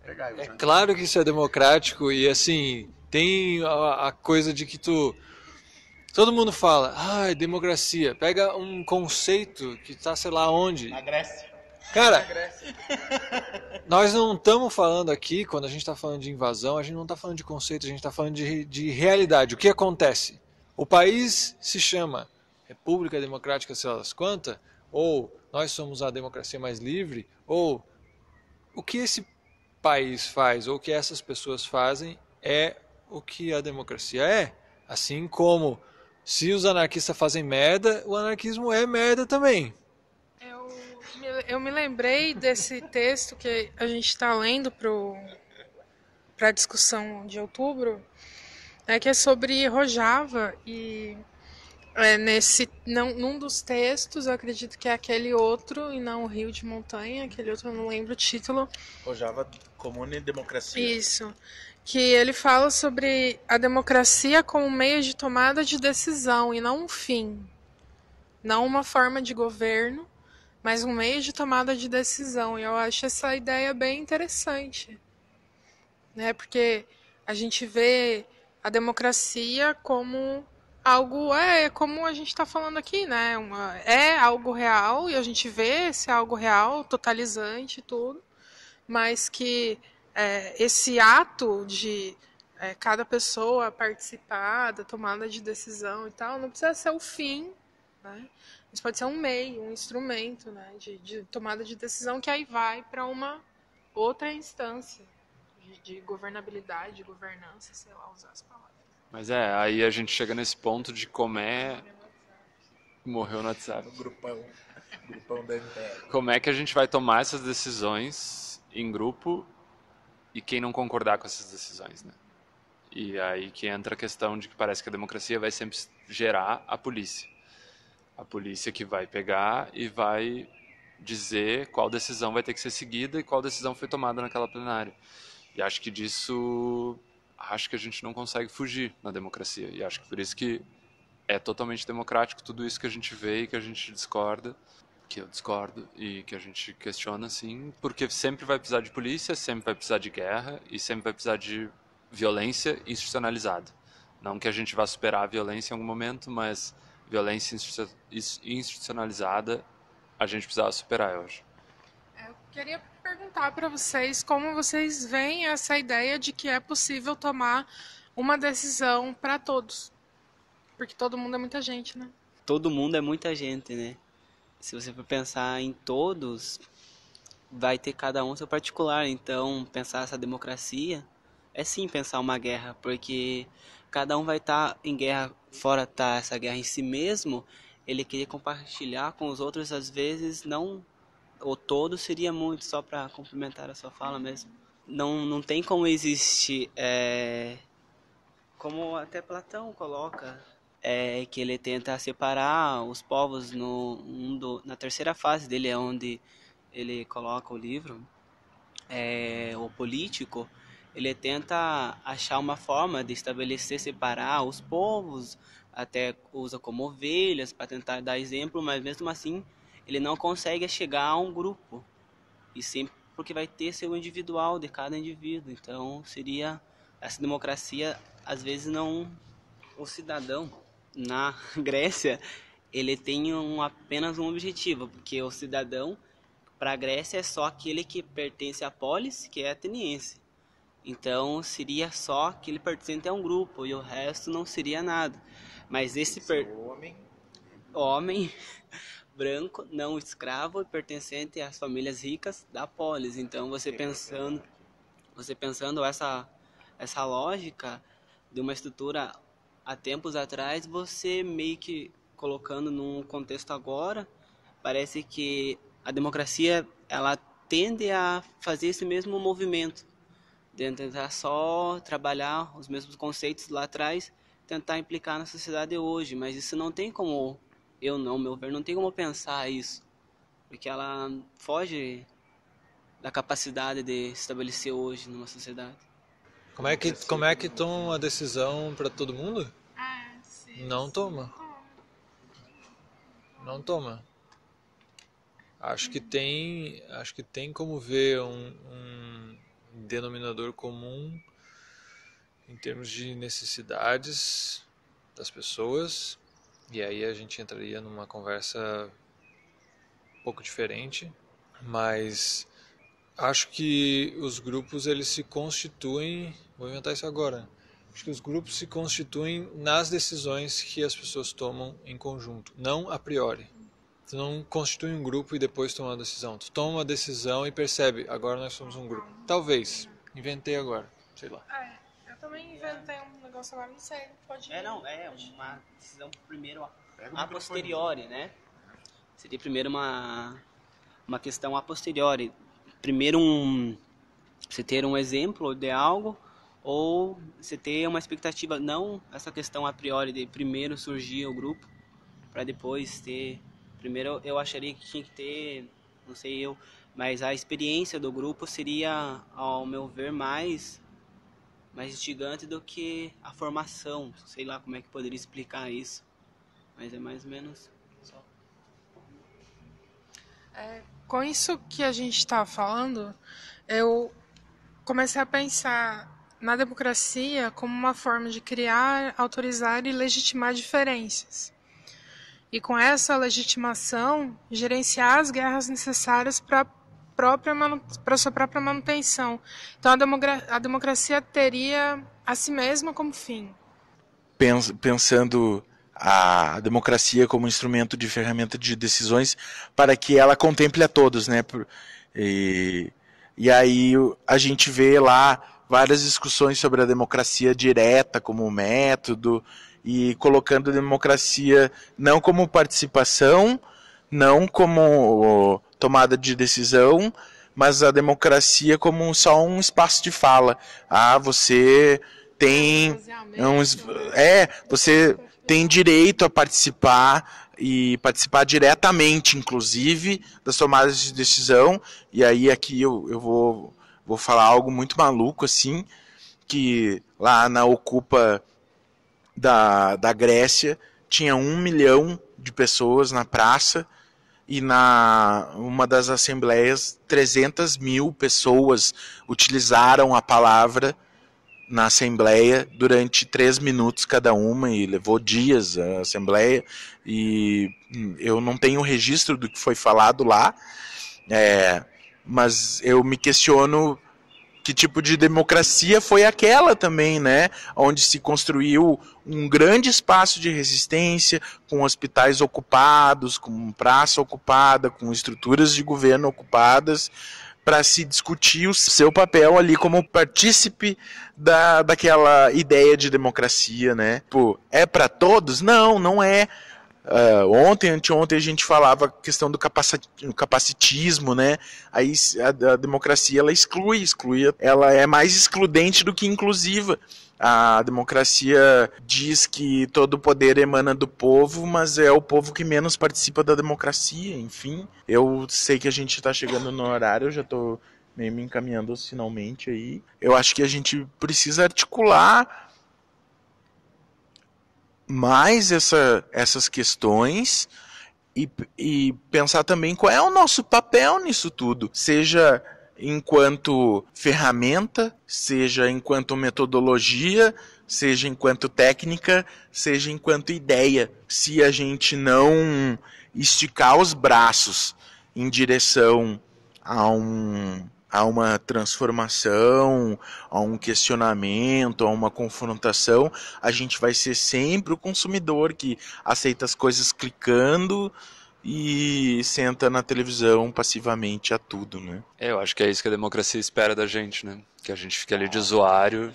É claro que isso é democrático e assim, tem a coisa de que todo mundo fala, democracia. Pega um conceito que tá sei lá onde. Na Grécia. Cara, nós não estamos falando aqui, quando a gente está falando de invasão, a gente não está falando de conceito, a gente está falando de realidade. O que acontece? O país se chama República Democrática, sei lá das quantas, ou nós somos a democracia mais livre, ou o que esse país faz, ou o que essas pessoas fazem é o que a democracia é. Assim como se os anarquistas fazem merda, o anarquismo é merda também. Eu me lembrei desse texto que a gente está lendo para a discussão de outubro, que é sobre Rojava, e num dos textos, eu acredito que é aquele outro, e não o Rio de Montanha, aquele outro eu não lembro o título. Rojava, Comune e Democracia. Isso, que ele fala sobre a democracia como meio de tomada de decisão e não um fim, não uma forma de governo, mas um meio de tomada de decisão. E eu acho essa ideia bem interessante, né? Porque a gente vê a democracia como algo, como a gente está falando aqui, né? É algo real, e a gente vê esse algo real, totalizante e tudo, mas que esse ato de cada pessoa participar da tomada de decisão e tal, não precisa ser o fim, né? Isso pode ser um meio, um instrumento, né, de tomada de decisão, que aí vai para uma outra instância de governabilidade, de governança, sei lá, usar as palavras. Mas aí a gente chega nesse ponto de como morreu no WhatsApp. Grupão da MPL. Como é que a gente vai tomar essas decisões em grupo e quem não concordar com essas decisões, né? E aí que entra a questão de que parece que a democracia vai sempre gerar a polícia. A polícia que vai pegar e vai dizer qual decisão vai ter que ser seguida e qual decisão foi tomada naquela plenária. E acho que a gente não consegue fugir na democracia. E acho que por isso que é totalmente democrático tudo isso que a gente vê e que a gente discorda, que eu discordo e que a gente questiona, assim, porque sempre vai precisar de polícia, sempre vai precisar de guerra e sempre vai precisar de violência institucionalizada. Não que a gente vá superar a violência em algum momento, mas violência institucionalizada a gente precisava superar, eu acho. Eu queria perguntar para vocês como vocês veem essa ideia de que é possível tomar uma decisão para todos. Porque todo mundo é muita gente, né? Todo mundo é muita gente, né? Se você for pensar em todos, vai ter cada um seu particular. Então, pensar essa democracia é sim pensar uma guerra, porque cada um vai estar em guerra, fora essa guerra em si mesmo, ele queria compartilhar com os outros, às vezes não, ou todo seria muito, só para complementar a sua fala mesmo. Não tem como existir, como até Platão coloca, que ele tenta separar os povos na terceira fase dele, é onde ele coloca o livro, o político. Ele tenta achar uma forma de estabelecer, separar os povos, até usa como ovelhas para tentar dar exemplo, mas mesmo assim ele não consegue chegar a um grupo, e sempre porque vai ter seu individual de cada indivíduo. Então seria essa democracia, às vezes não. O cidadão na Grécia, ele tem apenas um objetivo, porque o cidadão para a Grécia é só aquele que pertence à polis, que é ateniense. Então seria só que ele pertence a um grupo e o resto não seria nada. Mas esse homem branco, não escravo e pertencente às famílias ricas da polis. Então você pensando essa lógica de uma estrutura há tempos atrás, você meio que colocando num contexto agora, parece que a democracia ela tende a fazer esse mesmo movimento, de tentar só trabalhar os mesmos conceitos lá atrás, tentar implicar na sociedade hoje, mas isso não tem como, meu ver, não tem como pensar isso. porque ela foge da capacidade de se estabelecer hoje numa sociedade. Como é que toma uma decisão para todo mundo? Não toma. Não toma. Acho que tem como ver um denominador comum em termos de necessidades das pessoas, e aí a gente entraria numa conversa um pouco diferente, mas acho que os grupos eles se constituem, vou inventar isso agora, acho que os grupos se constituem nas decisões que as pessoas tomam em conjunto, não a priori. Tu não constitui um grupo e depois toma uma decisão. Tu toma uma decisão e percebe, agora nós somos um grupo. Talvez, inventei agora, sei lá. Eu também inventei um negócio agora, não sei, pode ir. Não, é uma decisão primeiro a posteriori, né? Seria primeiro uma questão a posteriori. Primeiro você ter um exemplo de algo, ou você ter uma expectativa, não essa questão a priori de primeiro surgir o grupo, para depois ter... Primeiro eu acharia que tinha que ter, não sei eu, mas a experiência do grupo seria, ao meu ver, mais instigante do que a formação. Sei lá como é que poderia explicar isso, mas é mais ou menos só. Com isso que a gente está falando, eu comecei a pensar na democracia como uma forma de criar, autorizar e legitimar diferenças. E com essa legitimação, gerenciar as guerras necessárias para sua própria manutenção. Então a democracia teria a si mesma como fim. Pensando a democracia como instrumento de ferramenta de decisões para que ela contemple a todos, né? E aí a gente vê lá várias discussões sobre a democracia direta como método, e colocando a democracia não como participação, não como tomada de decisão, mas a democracia como só um espaço de fala. Você tem você tem direito a participar, e participar diretamente, inclusive, das tomadas de decisão. E aí aqui eu vou falar algo muito maluco, assim, que lá na Ocupa da Grécia tinha 1 milhão de pessoas na praça, e na uma das assembleias 300 mil pessoas utilizaram a palavra na assembleia durante 3 minutos cada uma, e levou dias a assembleia, e eu não tenho registro do que foi falado lá, mas eu me questiono que tipo de democracia foi aquela também, né? Onde se construiu um grande espaço de resistência, com hospitais ocupados, com praça ocupada, com estruturas de governo ocupadas, para se discutir o seu papel ali como partícipe daquela ideia de democracia, né? Pô, é para todos? Não, não é. Anteontem a gente falava a questão do capacitismo, né? Aí a democracia ela exclui, ela é mais excludente do que inclusiva. A democracia diz que todo o poder emana do povo, mas é o povo que menos participa da democracia, enfim. Eu sei que a gente está chegando no horário, eu já estou meio me encaminhando finalmente aí. Eu acho que a gente precisa articular mais essas questões e pensar também qual é o nosso papel nisso tudo, seja enquanto ferramenta, seja enquanto metodologia, seja enquanto técnica, seja enquanto ideia. Se a gente não esticar os braços em direção a uma transformação, a um questionamento, a uma confrontação, a gente vai ser sempre o consumidor que aceita as coisas clicando e senta na televisão passivamente a tudo, né? Eu acho que é isso que a democracia espera da gente, né? Que a gente fique ali de usuário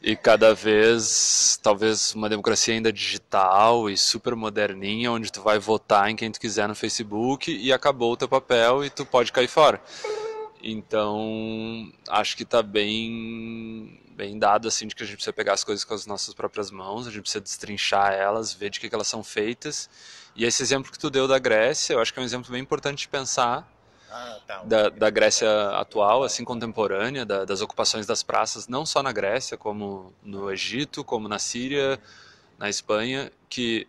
e cada vez, talvez uma democracia ainda digital e super moderninha, onde tu vai votar em quem tu quiser no Facebook e acabou o teu papel e tu pode cair fora. Então, acho que está bem dado assim, de que a gente precisa pegar as coisas com as nossas próprias mãos, a gente precisa destrinchar elas, ver de que elas são feitas E esse exemplo que tu deu da Grécia, eu acho que é um exemplo bem importante de pensar da Grécia atual, assim, contemporânea, das ocupações das praças, não só na Grécia, como no Egito, como na Síria, na Espanha, que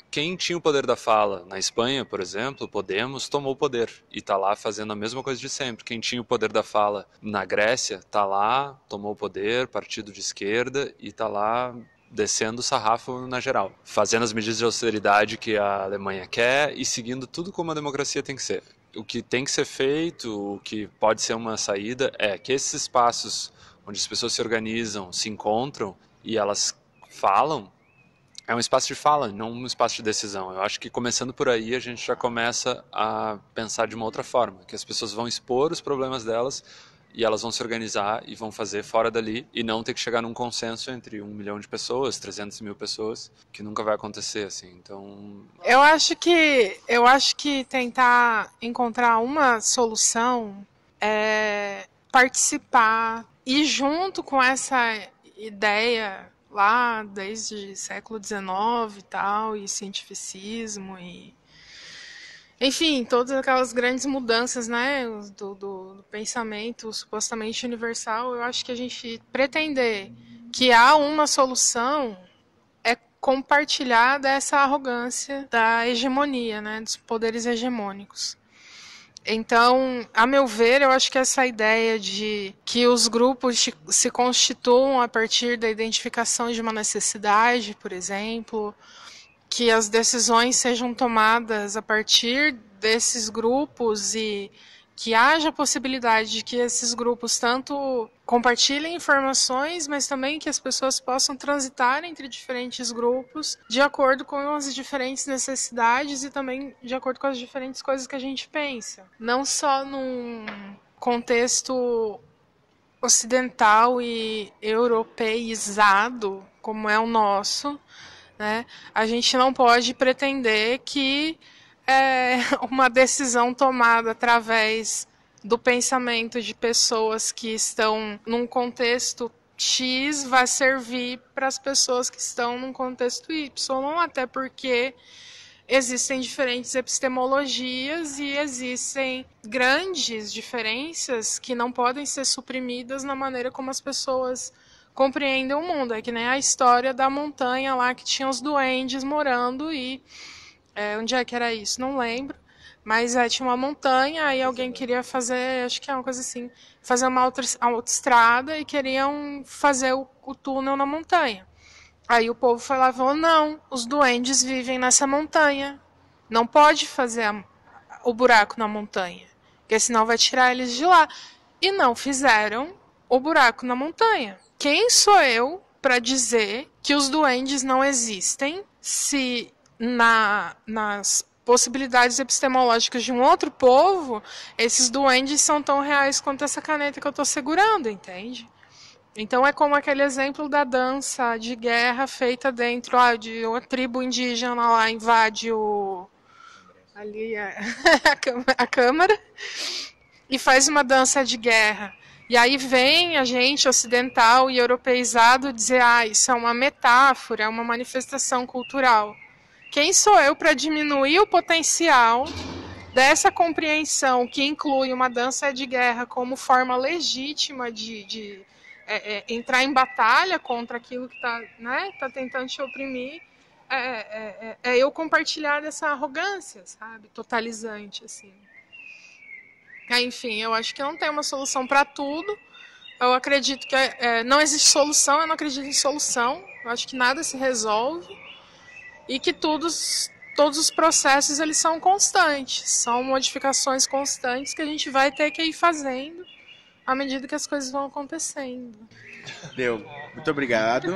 quem tinha o poder da fala na Espanha, por exemplo, Podemos, tomou o poder e está lá fazendo a mesma coisa de sempre. Quem tinha o poder da fala na Grécia está lá, tomou o poder, partido de esquerda, e está lá descendo o sarrafo na geral, fazendo as medidas de austeridade que a Alemanha quer e seguindo tudo como a democracia tem que ser. O que tem que ser feito, o que pode ser uma saída, é que esses espaços onde as pessoas se organizam, se encontram e elas falam, é um espaço de fala, não um espaço de decisão. Eu acho que começando por aí a gente já começa a pensar de uma outra forma, que as pessoas vão expor os problemas delas e elas vão se organizar e vão fazer fora dali e não ter que chegar num consenso entre 1 milhão de pessoas, 300 mil pessoas, que nunca vai acontecer, assim. Então, eu acho que tentar encontrar uma solução é participar e junto com essa ideia lá desde século XIX e tal, e cientificismo e enfim, todas aquelas grandes mudanças, né, do pensamento supostamente universal. Eu acho que a gente pretender que há uma solução é compartilhar dessa arrogância da hegemonia, né, dos poderes hegemônicos. Então, a meu ver, eu acho que essa ideia de que os grupos se constituam a partir da identificação de uma necessidade, por exemplo, que as decisões sejam tomadas a partir desses grupos e que haja a possibilidade de que esses grupos tanto compartilhem informações, mas também que as pessoas possam transitar entre diferentes grupos de acordo com as diferentes necessidades e também de acordo com as diferentes coisas que a gente pensa. Não só num contexto ocidental e europeizado, como é o nosso, né? A gente não pode pretender que uma decisão tomada através do pensamento de pessoas que estão num contexto X vai servir para as pessoas que estão num contexto Y, até porque existem diferentes epistemologias e existem grandes diferenças que não podem ser suprimidas na maneira como as pessoas compreendem o mundo. É que nem a história da montanha lá que tinha os duendes morando e onde é que era isso? Não lembro. Mas tinha uma montanha, aí alguém queria fazer, acho que é uma coisa assim, fazer uma autoestrada e queriam fazer o túnel na montanha. Aí o povo foi lá e falou, não, os duendes vivem nessa montanha. Não pode fazer o buraco na montanha, porque senão vai tirar eles de lá. E não fizeram o buraco na montanha. Quem sou eu para dizer que os duendes não existem se nas possibilidades epistemológicas de um outro povo, esses duendes são tão reais quanto essa caneta que eu estou segurando, entende? Então é como aquele exemplo da dança de guerra feita dentro de uma tribo indígena lá, invade ali a Câmara e faz uma dança de guerra. E aí vem a gente ocidental e europeizado dizer, isso é uma metáfora, é uma manifestação cultural. Quem sou eu para diminuir o potencial dessa compreensão que inclui uma dança de guerra como forma legítima de entrar em batalha contra aquilo que está tentando te oprimir? Eu compartilhar dessa arrogância, sabe, totalizante, assim. Enfim, eu acho que não tem uma solução para tudo. Eu acredito que não existe solução, eu não acredito em solução. Eu acho que nada se resolve. E que todos os processos eles são constantes, são modificações constantes que a gente vai ter que ir fazendo à medida que as coisas vão acontecendo. Muito obrigado.